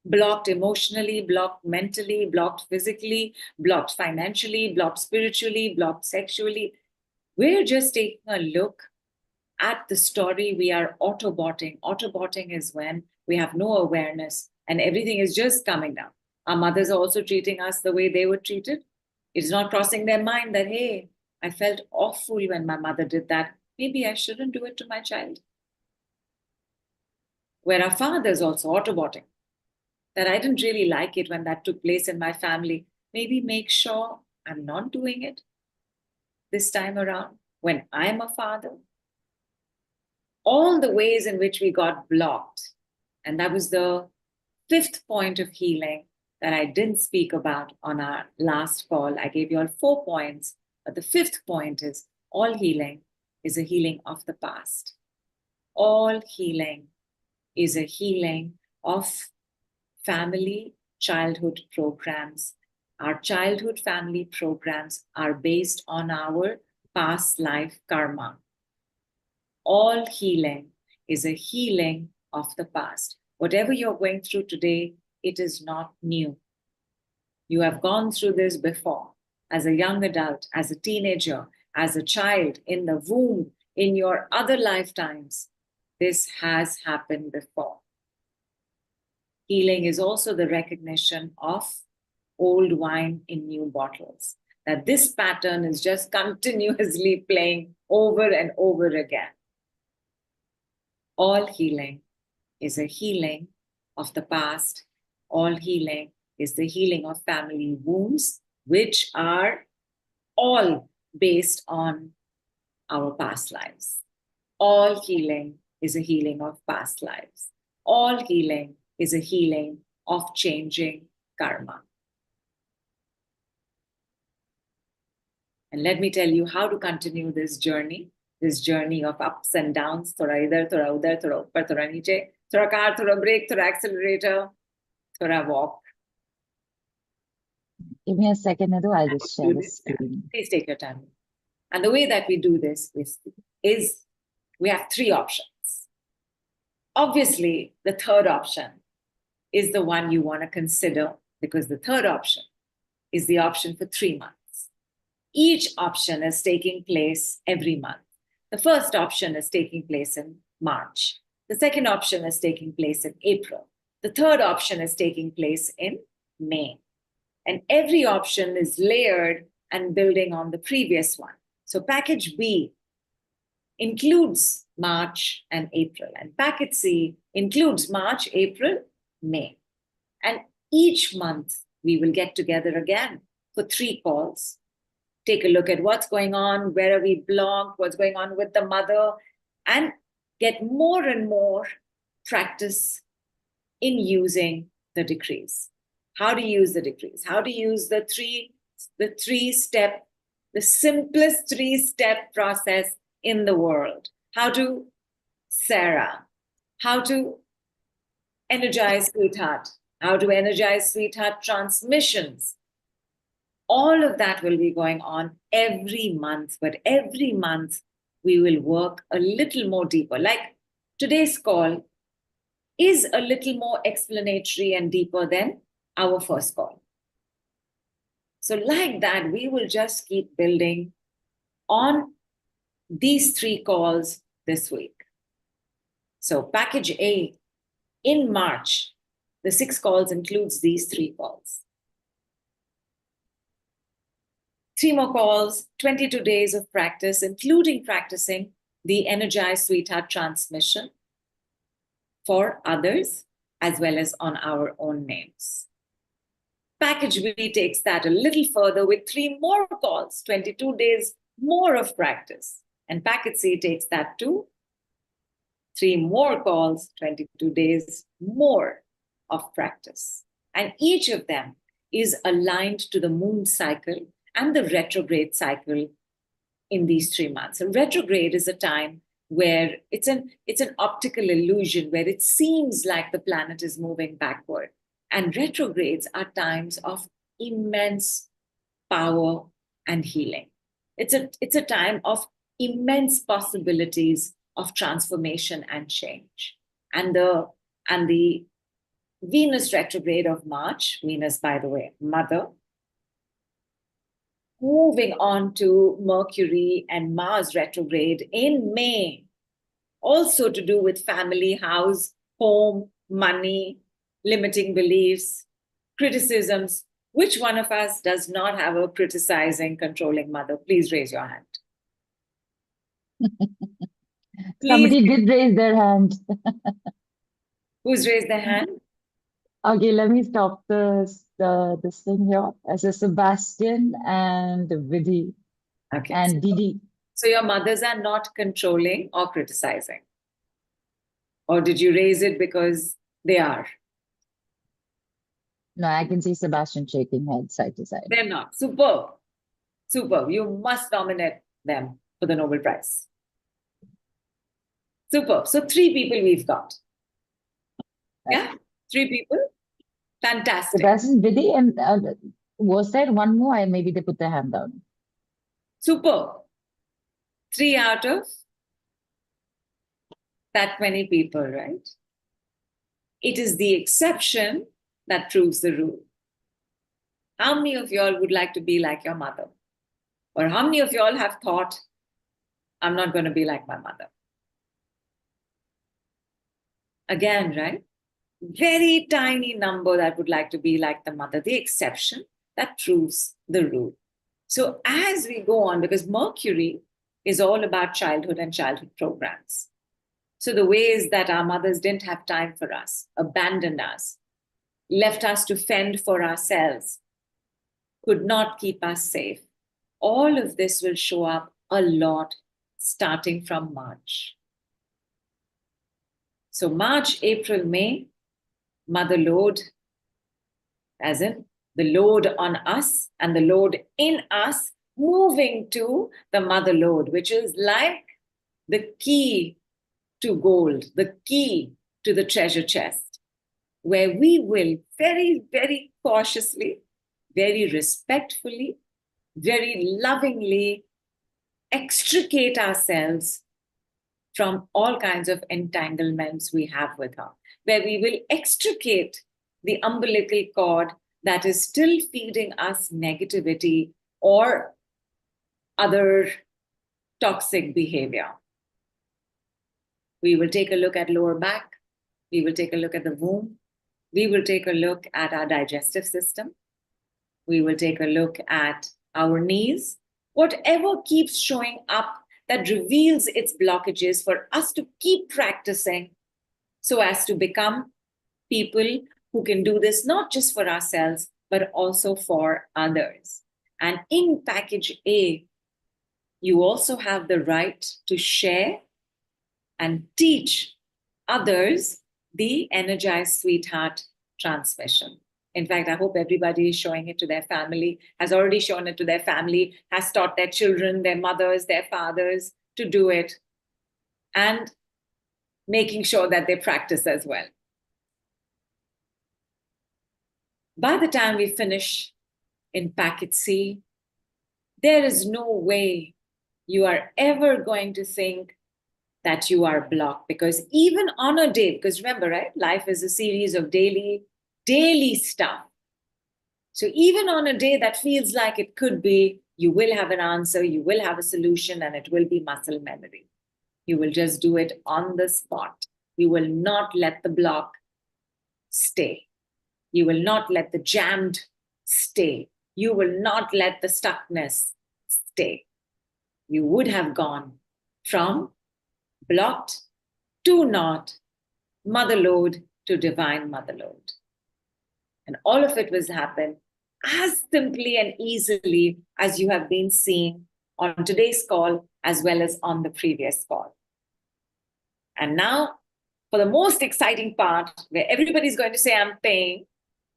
Blocked emotionally, blocked mentally, blocked physically, blocked financially, blocked spiritually, blocked sexually. We're just taking a look at the story we are autobotting. Autobotting is when we have no awareness and everything is just coming down. Our mothers are also treating us the way they were treated. It's not crossing their mind that, hey, I felt awful when my mother did that. Maybe I shouldn't do it to my child. Where our fathers also autobotting, that I didn't really like it when that took place in my family. Maybe make sure I'm not doing it this time around when I'm a father. All the ways in which we got blocked. And that was the fifth point of healing that I didn't speak about on our last call. I gave you all 4 points, but the fifth point is all healing is a healing of the past. All healing is a healing of family childhood programs. Our childhood family programs are based on our past life karma. All healing is a healing of the past. Whatever you're going through today, it is not new. You have gone through this before, as a young adult, as a teenager, as a child, in the womb, in your other lifetimes. This has happened before. Healing is also the recognition of old wine in new bottles, that this pattern is just continuously playing over and over again. All healing is a healing of the past. All healing is the healing of family wounds, which are all based on our past lives. All healing is a healing of past lives. All healing is a healing of changing karma. And let me tell you how to continue this journey of ups and downs. Thoda idhar, thoda udhar, thoda uppar, thoda niche, thoda car, thoda brake, thoda accelerator, thoda walk. Give me a second, Nidhu. I'll just share the screen. Please take your time. And the way that we do this is we have three options. Obviously, the third option is the one you want to consider, because the third option is the option for 3 months. Each option is taking place every month. The first option is taking place in March. The second option is taking place in April. The third option is taking place in May. And every option is layered and building on the previous one. So package B includes March and April, and package C includes March, April, May. And each month we will get together again for 3 calls. Take a look at what's going on, where are we blocked, what's going on with the mother, and get more and more practice in using the decrees. How to use the decrees, how to use the simplest 3-step process in the world. How to SARA, how to energize sweetheart, how to energize sweetheart transmissions. All of that will be going on every month, but every month we will work a little more deeper. Like today's call is a little more explanatory and deeper than our first call. So like that, we will just keep building on these 3 calls this week. So package A in March, the 6 calls includes these 3 calls. 3 more calls, 22 days of practice, including practicing the Energize Sweetheart transmission for others, as well as on our own names. Package B takes that a little further with 3 more calls, 22 days more of practice. And package C takes that to 3 more calls, 22 days more of practice. And each of them is aligned to the moon cycle and the retrograde cycle in these 3 months. And retrograde is a time where it's an optical illusion, where it seems like the planet is moving backward. And retrogrades are times of immense power and healing. It's a time of immense possibilities of transformation and change. And the Venus retrograde of March, Venus, by the way, mother, moving on to Mercury and Mars retrograde in May, also to do with family, house, home, money, limiting beliefs, criticisms. Which one of us does not have a criticizing, controlling mother? Please raise your hand. Somebody did raise their hand. Who's raised their hand? Okay, let me stop this thing here. As a Sebastian and Vidhi and Didi. So your mothers are not controlling or criticizing? Or did you raise it because they are? No, I can see Sebastian shaking head side to side. They're not. Superb. Superb. You must nominate them for the Nobel Prize. Superb. So 3 people we've got. Yeah? 3 people? Fantastic. Sebastian, Vidhi, and was there one more? Maybe they put their hand down. Superb. 3 out of that many people, right? It is the exception that proves the rule. How many of y'all would like to be like your mother? Or how many of y'all have thought, I'm not going to be like my mother? Again, right? Very tiny number that would like to be like the mother, the exception that proves the rule. So as we go on, because Mercury is all about childhood and childhood programs. So the ways that our mothers didn't have time for us, abandoned us, left us to fend for ourselves, could not keep us safe. All of this will show up a lot starting from March. So March, April, May, motherload, as in the load on us and the load in us, moving to the motherload, which is like the key to gold, the key to the treasure chest, where we will very, very cautiously, very respectfully, very lovingly extricate ourselves from all kinds of entanglements we have with her, where we will extricate the umbilical cord that is still feeding us negativity or other toxic behavior. We will take a look at lower back. We will take a look at the womb. We will take a look at our digestive system. We will take a look at our knees. Whatever keeps showing up that reveals its blockages for us to keep practicing so as to become people who can do this not just for ourselves, but also for others. And in package A, you also have the right to share and teach others the Energize Sweetheart transmission. In fact, I hope everybody is showing it to their family, has already shown it to their family, has taught their children, their mothers, their fathers to do it, and making sure that they practice as well. By the time we finish in packet C, there is no way you are ever going to think that you are blocked, because even on a day, because remember, right, life is a series of daily stuff. So even on a day that feels like it could be, you will have an answer, you will have a solution, and it will be muscle memory. You will just do it on the spot. You will not let the block stay. You will not let the jammed stay. You will not let the stuckness stay. You would have gone from blocked to not, motherload to divine motherload. And all of it was happen as simply and easily as you have been seeing on today's call, as well as on the previous call. And now, for the most exciting part, where everybody's going to say, I'm paying,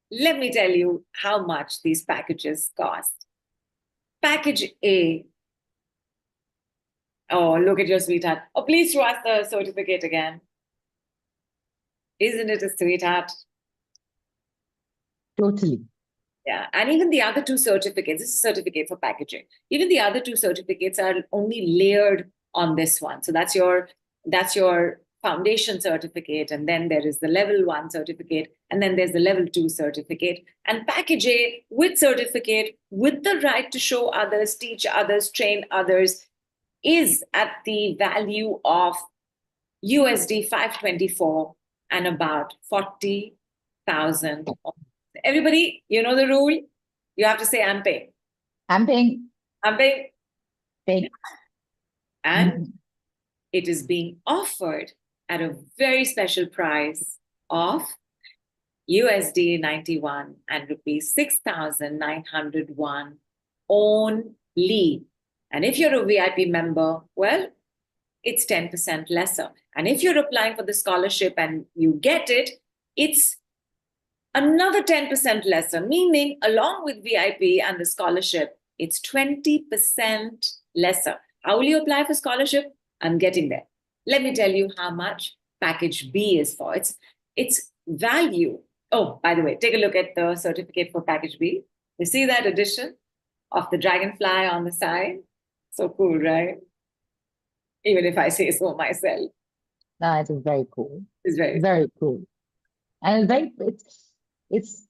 let me tell you how much these packages cost. Package A. Oh, look at your sweetheart. Oh, please show us the certificate again. Isn't it a sweetheart? Totally. Yeah, and even the other two certificates, this is a certificate for packaging. Even the other two certificates are only layered on this one. So that's your foundation certificate, and then there is the level 1 certificate, and then there's the level 2 certificate. And package A with certificate, with the right to show others, teach others, train others, is at the value of USD 524 and about 40,000. Everybody, you know the rule. You have to say, I'm paying. I'm paying. I'm paying. Paying. And it is being offered at a very special price of USD 91 and rupees 6,901 only. And if you're a VIP member, well, it's 10% lesser. And if you're applying for the scholarship and you get it, it's another 10% lesser, meaning along with VIP and the scholarship, it's 20% lesser. How will you apply for scholarship? I'm getting there. Let me tell you how much package B is for. It's value. Oh, by the way, take a look at the certificate for package B. You see that edition of the Dragonfly on the side? So cool, right? Even if I say so myself. No, it is very cool. It's very cool. And it's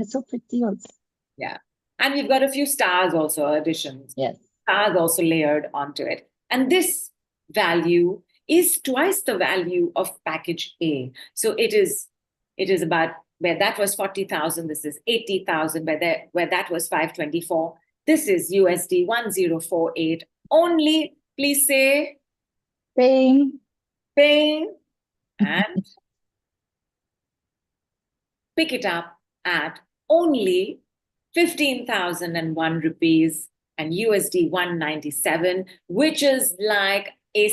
so pretty also. Yeah. And we've got a few stars also, additions. Yes. Stars also layered onto it. And this value is twice the value of package A. So it is about, where that was 40,000, this is 80,000, where that was 524. This is USD 1048 only. Please say paying. and pick it up at only 15,001 rupees and USD 197, which is like a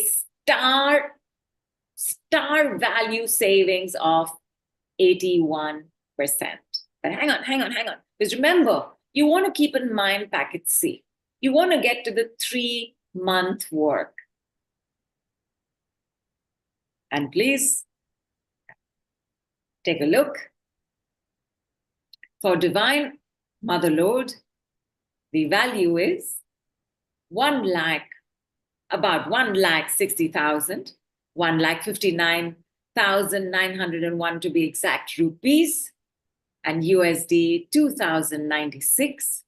star value savings of 81%. But hang on. Because remember, you want to keep in mind packet C. You want to get to the 3-month work. And please take a look. For Divine Motherload, the value is about 1,60,000, 1,59,901 to be exact rupees, and USD 2,096.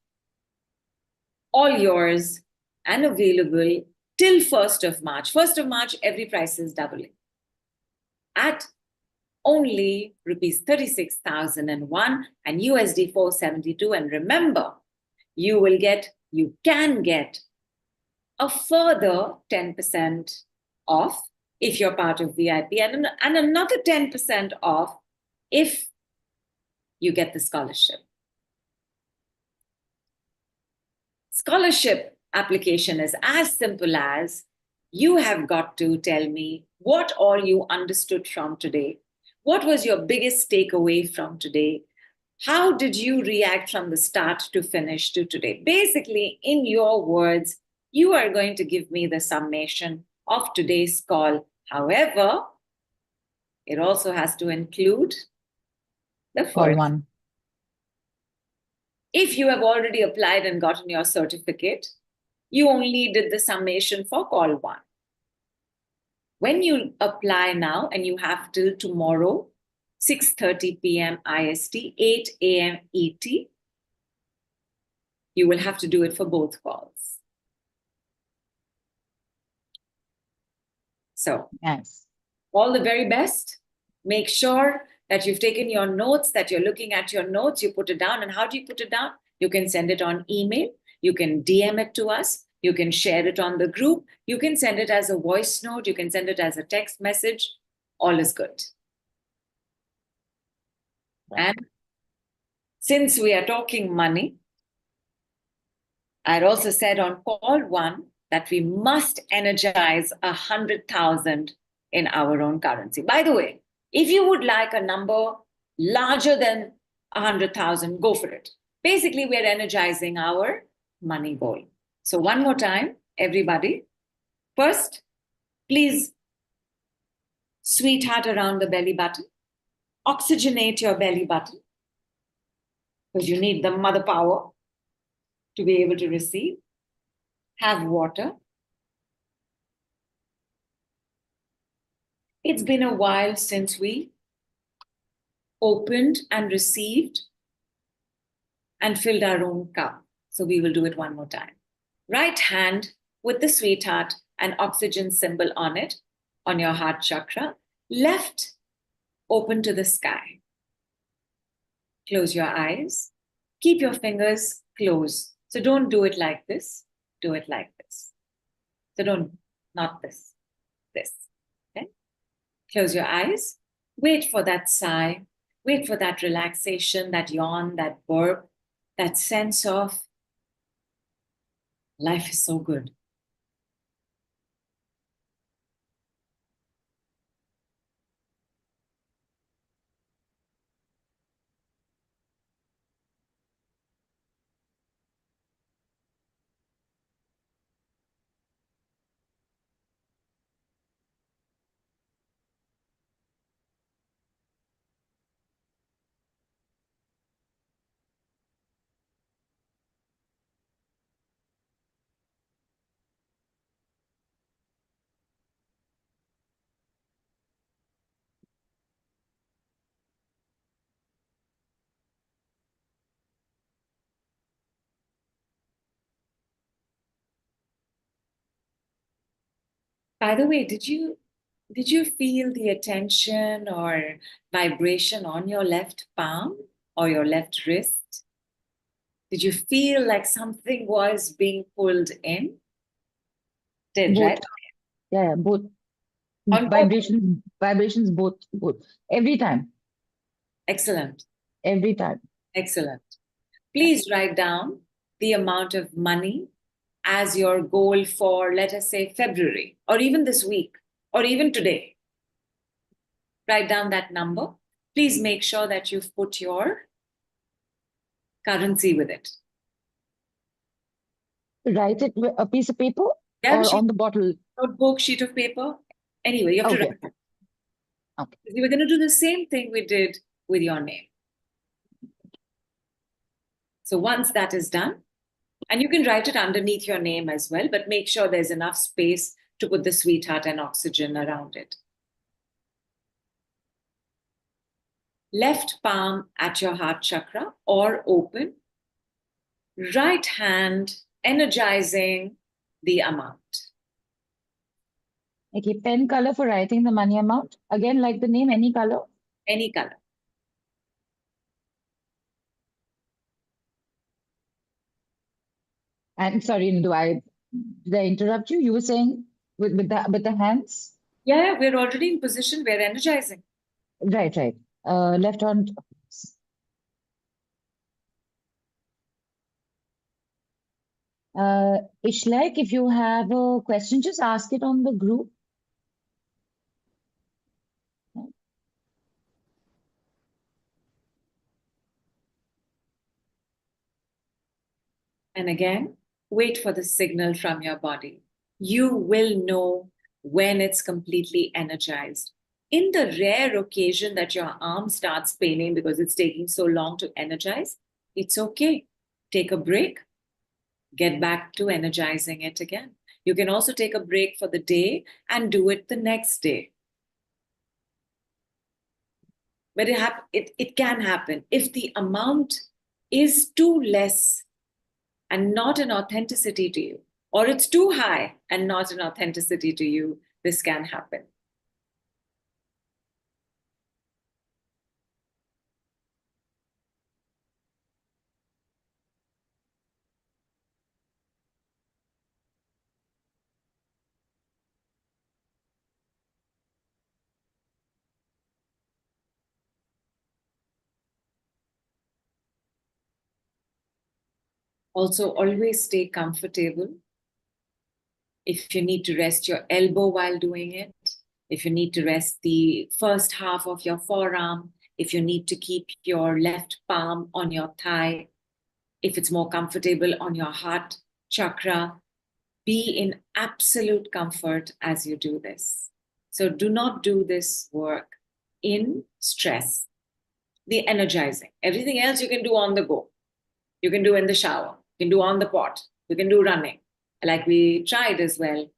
All yours and available till 1st of March. 1st of March, every price is doubling. At only rupees 36,001 and USD 472. And remember, you can get a further 10% off if you're part of VIP, and another 10% off if you get the scholarship. Scholarship application is as simple as you have got to tell me what all you understood from today. What was your biggest takeaway from today? How did you react from the start to finish to today? Basically, in your words, you are going to give me the summation of today's call. However, it also has to include the Call first. one. If you have already applied and gotten your certificate, you only did the summation for call one. When you apply now, and you have till tomorrow, 6:30 p.m. IST, 8 a.m. ET, you will have to do it for both calls. So, Yes. all the very best. Make sure that you've taken your notes, that you're looking at your notes, you put it down. And how do you put it down? You can send it on email. You can DM it to us. You can share it on the group. You can send it as a voice note. You can send it as a text message. All is good. And since we are talking money, I'd also said on call one that we must energize 100,000 in our own currency. By the way, if you would like a number larger than 100,000, go for it. Basically, we're energizing our money goal. So one more time, everybody. First, please sweetheart around the belly button. Oxygenate your belly button because you need the mother power to be able to receive. Have water. It's been a while since we opened and received and filled our own cup. So we will do it one more time. Right hand with the sweetheart and oxygen symbol on it, on your heart chakra. Left open to the sky. Close your eyes. Keep your fingers closed. So don't do it like this. Do it like this. So not this, this. Okay? Close your eyes. Wait for that sigh. Wait for that relaxation, that yawn, that burp, that sense of life is so good. By the way, did you feel the attention or vibration on your left palm or your left wrist? Did you feel like something was being pulled in? Did, Both. right? Yeah, both. On both. Vibrations both. Every time. Excellent. Every time. Excellent. Please write down the amount of money as your goal for, let us say, February, or even this week, or even today. Write down that number. Please make sure that you've put your currency with it. Write it with a piece of paper Yeah, or on the bottle. Notebook, sheet of paper. Anyway, you have to Okay. write it. Okay. We were going to do the same thing we did with your name. So once that is done, and you can write it underneath your name as well, but make sure there's enough space to put the sweetheart and oxygen around it. Left palm at your heart chakra or open. Right hand energizing the amount. Okay, pen color for writing the money amount. Again, like the name, any color. Any color. And sorry, did I interrupt you? You were saying with the hands? Yeah, we're already in position. We're energizing. Right. Left hand. Ishlek, if you have a question, just ask it on the group. And again, wait for the signal from your body. You will know when it's completely energized. In the rare occasion that your arm starts paining because it's taking so long to energize, it's okay. Take a break, get back to energizing it again. You can also take a break for the day and do it the next day. But it can happen. If the amount is too less and not an authenticity to you, or it's too high and not an authenticity to you, this can happen. Also, always stay comfortable. If you need to rest your elbow while doing it, if you need to rest the first half of your forearm, if you need to keep your left palm on your thigh, if it's more comfortable on your heart chakra, be in absolute comfort as you do this. So do not do this work in stress. The energizing. Everything else you can do on the go. You can do in the shower. You can do on the pot. You can do running. Like we tried as well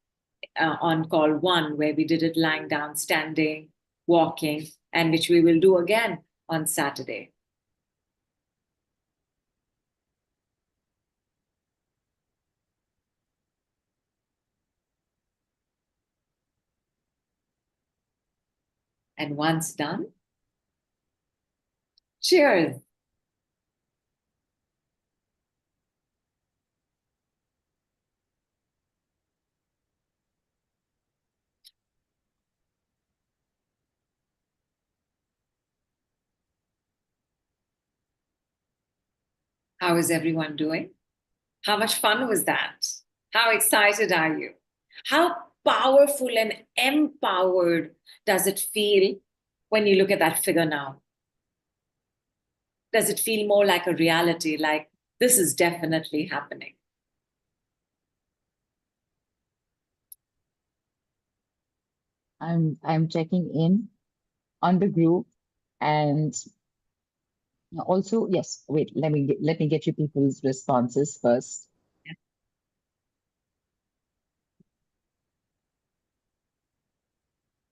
on call 1, where we did it lying down, standing, walking, and which we will do again on Saturday. And once done, cheers. How is everyone doing? How much fun was that? How excited are you? How powerful and empowered does it feel when you look at that figure now? Does it feel more like a reality, like this is definitely happening? I'm checking in on the group, and also, yes, wait, let me get you people's responses first.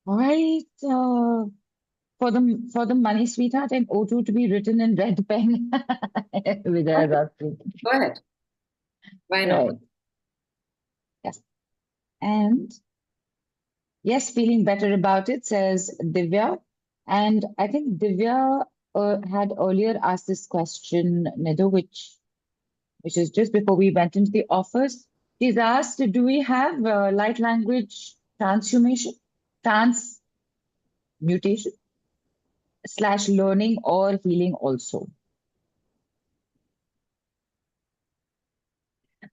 All right, for the money sweetheart and O2 to be written in red pen. Vidya, Go ahead. Why not? right. Yes. And yes, feeling better about it, says Divya. And I think Divya had earlier asked this question, Nidhu, which is just before we went into the office. She's asked, do we have light language transformation? transmutation / learning or healing also.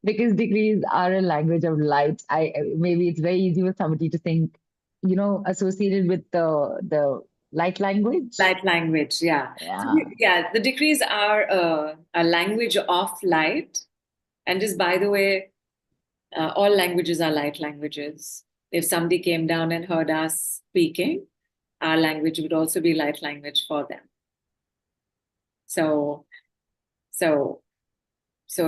Because degrees are a language of light. Maybe it's very easy for somebody to think, associated with the light language. Light language, yeah. Yeah. Yeah, the decrees are a language of light. And just by the way, all languages are light languages. If somebody came down and heard us speaking, our language would also be light language for them. So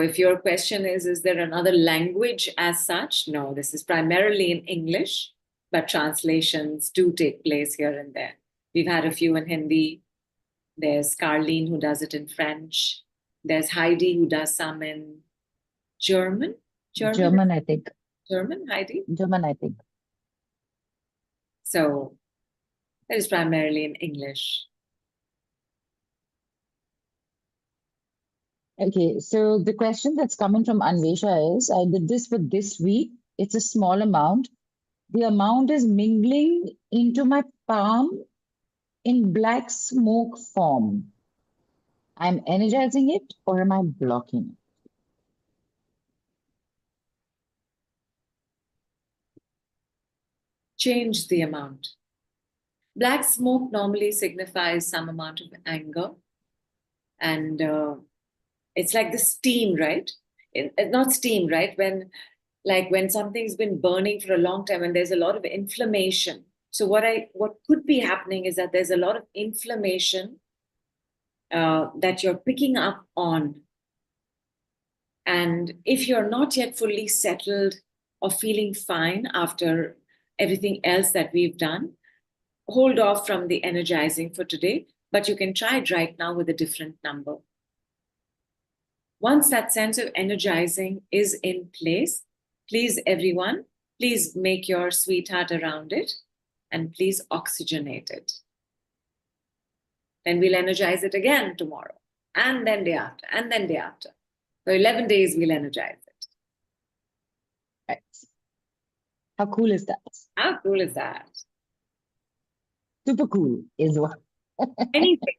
if your question is there another language as such? No, this is primarily in English, but translations do take place here and there. We've had a few in Hindi. There's Carleen who does it in French. There's Heidi who does some in German. German, I think. German, Heidi? German, I think. So it is primarily in English. Okay, so the question that's coming from Anvesha is, I did this for this week. It's a small amount. The amount is mingling into my palm in black smoke form. I'm energizing it or am I blocking it? Change the amount. Black smoke normally signifies some amount of anger. And it's like the steam, right? Not steam, right? When something's been burning for a long time and there's a lot of inflammation. So what could be happening is that there's a lot of inflammation that you're picking up on. And if you're not yet fully settled or feeling fine after everything else that we've done, hold off from the energizing for today, but you can try it right now with a different number. Once that sense of energizing is in place, please, everyone, please make your sweetheart around it and please oxygenate it. Then we'll energize it again tomorrow, and then day after, and then day after. For 11 days, we'll energize it. Right. How cool is that? How cool is that? Super cool is what. Anything.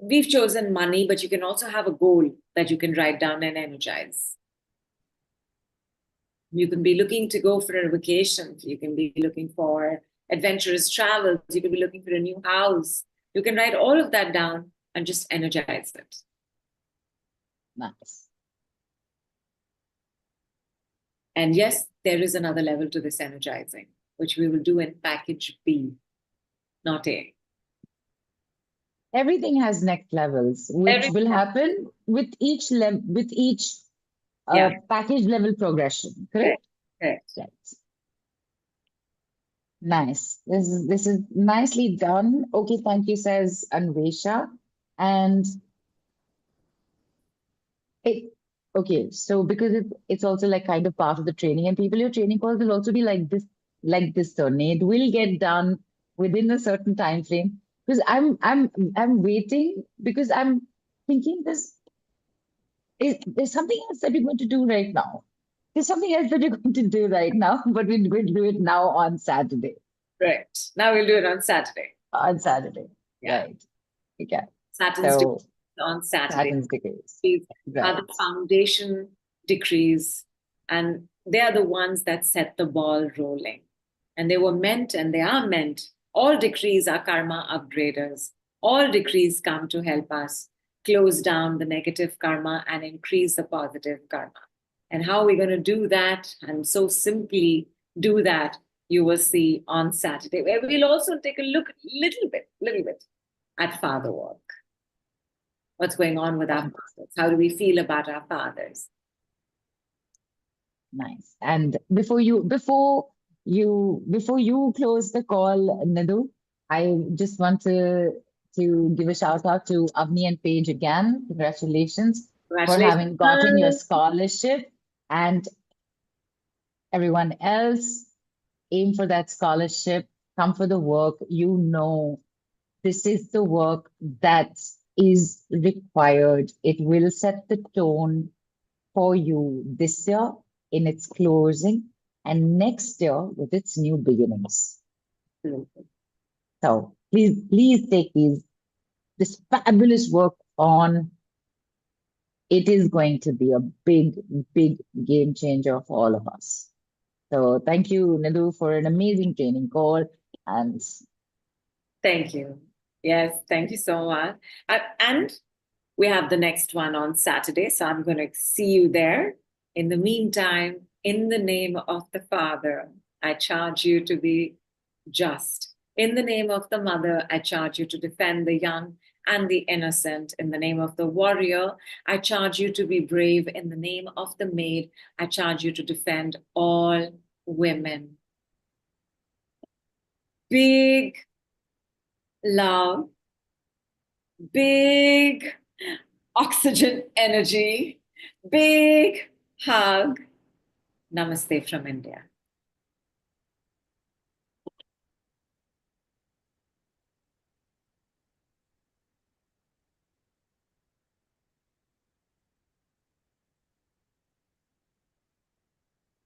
We've chosen money, but you can also have a goal that you can write down and energize. You can be looking to go for a vacation. You can be looking for adventurous travels. You can be looking for a new house. You can write all of that down and just energize it. Nice. And yes, there is another level to this energizing, which we will do in package B, not A. Everything has next levels, which will happen with each package level progression. Correct? Correct. Right. Nice. This is nicely done. Okay, thank you, says Anvesha. And okay, so because it's also like kind of part of the training, and people, your training calls will also be like this, Tony. It will get done within a certain time frame. Because I'm waiting because I'm thinking there's something else that we're going to do right now. There's something else that we're going to do right now, but we're going to do it now on Saturday. Right. Now we'll do it on Saturday. On Saturday. Yeah. Right. Okay. Saturn's decrees on Saturday. Saturn's decrees. These are the foundation decrees, and they are the ones that set the ball rolling. And they were meant, and they are meant. All decrees are karma upgraders. All decrees come to help us close down the negative karma and increase the positive karma. And how we're going to do that, and so simply do that, you will see on Saturday, where we'll also take a look little bit at father work. What's going on with our fathers? How do we feel about our fathers? Nice. And before you close the call, Nidhu, I just want to give a shout out to Avni and Paige again. Congratulations for having gotten your scholarship, and everyone else, aim for that scholarship, come for the work. You know, this is the work that is required. It will set the tone for you this year in its closing and next year with its new beginnings. Absolutely. So please take this fabulous work on. It is going to be a big, big game changer for all of us. So thank you, Nidhu, for an amazing training call. And Thank you. Yes, thank you so much. And we have the next one on Saturday, so I'm going to see you there. In the meantime, in the name of the Father, I charge you to be just. In the name of the Mother, I charge you to defend the young and the innocent. In the name of the warrior, I charge you to be brave. In the name of the maid, I charge you to defend all women. Big love, big oxygen energy, big hug. Namaste from India.